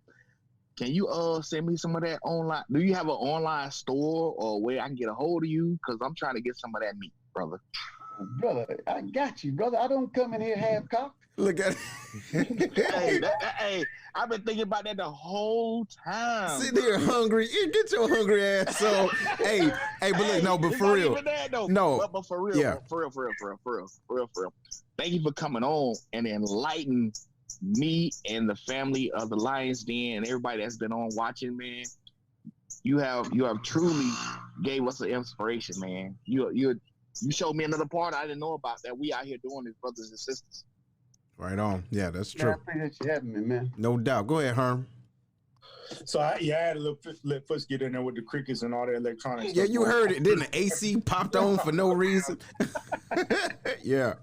Can you send me some of that online? Do you have an online store or where I can get a hold of you? Because I'm trying to get some of that meat, brother. Brother, I got you, brother. I don't come in here half-cocked. Look at it. hey, I've been thinking about that the whole time. Sitting here hungry. You get your hungry ass. So, hey, but look, no, but for real. No. But for real, yeah. For real. Thank you for coming on and enlightening me and the family of the Lions Den and everybody that's been on watching, man. You have truly gave us an inspiration, man. You showed me another part I didn't know about that we out here doing as brothers and sisters. Right on. Yeah, that's true. I appreciate you having me, man. No doubt. Go ahead, Herm. So I had to let Foots get in there with the crickets and all the electronics. Yeah, you heard it. Then the AC popped on for no reason. Yeah.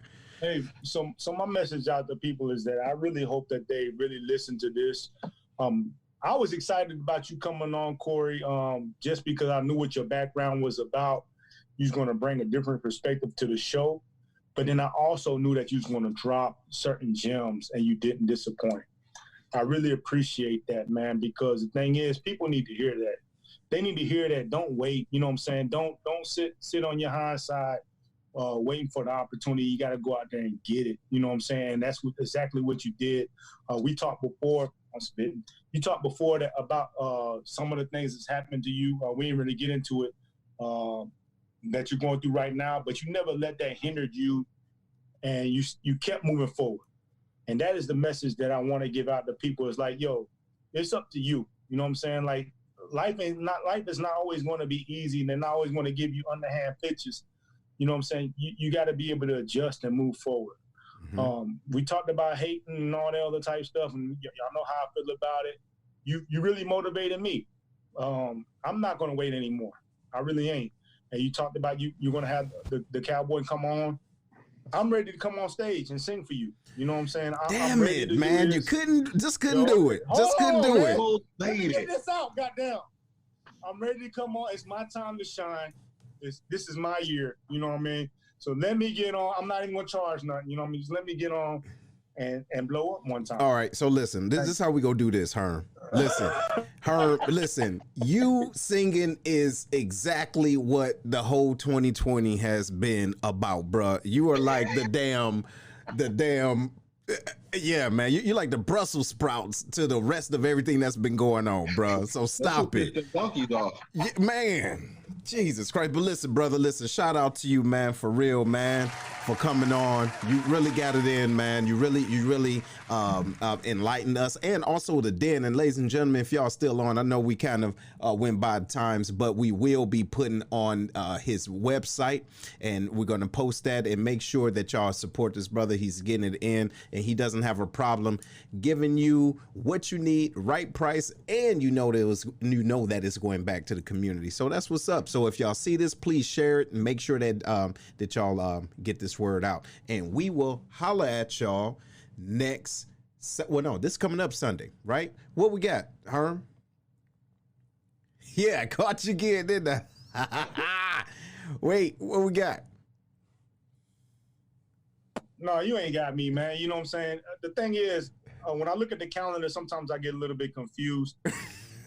Hey, so my message out to people is that I really hope that they really listen to this. I was excited about you coming on, Corey, just because I knew what your background was about. you was going to bring a different perspective to the show. But then I also knew that you was going to drop certain gems, and you didn't disappoint. I really appreciate that, man, because the thing is, people need to hear that. They need to hear that. Don't wait. You know what I'm saying? Don't sit on your hind side waiting for the opportunity. You got to go out there and get it. You know what I'm saying? That's exactly what you did. We talked before. I'm spitting. You talked before that about some of the things that's happened to you. We didn't really get into it that you're going through right now, but you never let that hinder you, and you kept moving forward. And that is the message that I want to give out to people. It's like, yo, it's up to you. You know what I'm saying? Like, life is not always going to be easy, and they're not always going to give you underhand pitches. You know what I'm saying? You got to be able to adjust and move forward. Mm-hmm. We talked about hating and all that other type stuff, and y'all know how I feel about it. You really motivated me. I'm not going to wait anymore. I really ain't. And you talked about you're going to have the Cowboy come on. I'm ready to come on stage and sing for you. You know what I'm saying? Damn it, man. You couldn't do it. Just couldn't do it. Let me get this out, goddamn. I'm ready to come on. It's my time to shine. This is my year. You know what I mean? So let me get on. I'm not even going to charge nothing. You know what I mean? Just let me get on and blow up one time. All right. So listen, this is how we go do this, Herm. Listen, you singing is exactly what the whole 2020 has been about, bruh. You are like the damn, yeah, man. You're like the Brussels sprouts to the rest of everything that's been going on, bruh. So stop it. Yeah, man. Jesus Christ. But listen, brother, shout out to you, man, for real, man, for coming on. You really got it in, man. You really enlightened us, and also the Den. And ladies and gentlemen, if y'all still on, I know we kind of went by times, but we will be putting on his website, and we're going to post that, and make sure that y'all support this brother. He's getting it in, and he doesn't have a problem giving you what you need, right price, and you know that it's going back to the community. So that's what's up. So if y'all see this, please share it and make sure that that y'all get this word out. And we will holla at y'all next. This coming up Sunday, right? What we got, Herm? Yeah, caught you again, didn't I? Wait, what we got? No, you ain't got me, man. You know what I'm saying? The thing is, when I look at the calendar, sometimes I get a little bit confused.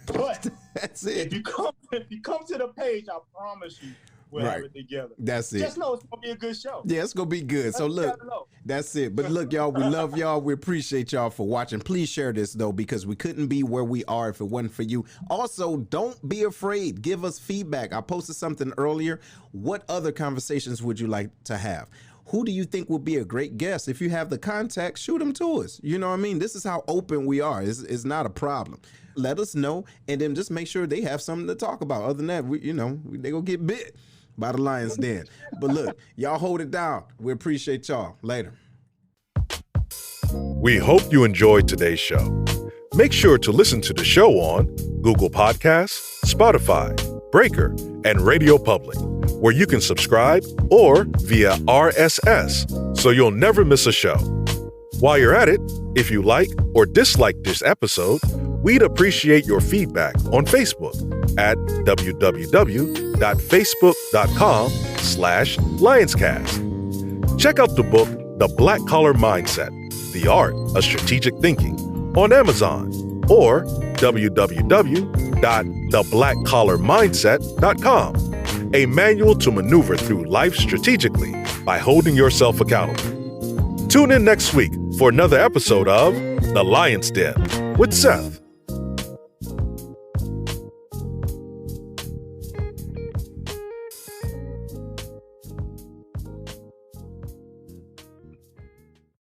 But that's it. If you come to the page, I promise you we'll have it together. That's it. Just know it's gonna be a good show. Yeah, it's gonna be good. So look, that's it. But look, y'all, we love y'all. We appreciate y'all for watching. Please share this though, because we couldn't be where we are if it wasn't for you. Also, don't be afraid. Give us feedback. I posted something earlier. What other conversations would you like to have? Who do you think would be a great guest? If you have the contact, shoot them to us. You know what I mean? This is how open we are. It's not a problem. Let us know, and then just make sure they have something to talk about. Other than that, they gonna get bit by the Lions Den. But look, y'all hold it down. We appreciate y'all. Later. We hope you enjoyed today's show. Make sure to listen to the show on Google Podcasts, Spotify, Breaker, and Radio Public, where you can subscribe, or via RSS, so you'll never miss a show. While you're at it, if you like or dislike this episode, we'd appreciate your feedback on Facebook at www.facebook.com/Lionscast. Check out the book, The Black Collar Mindset, The Art of Strategic Thinking, on Amazon, or www.theblackcollarmindset.com, a manual to maneuver through life strategically by holding yourself accountable. Tune in next week for another episode of The Lions Den with Seth.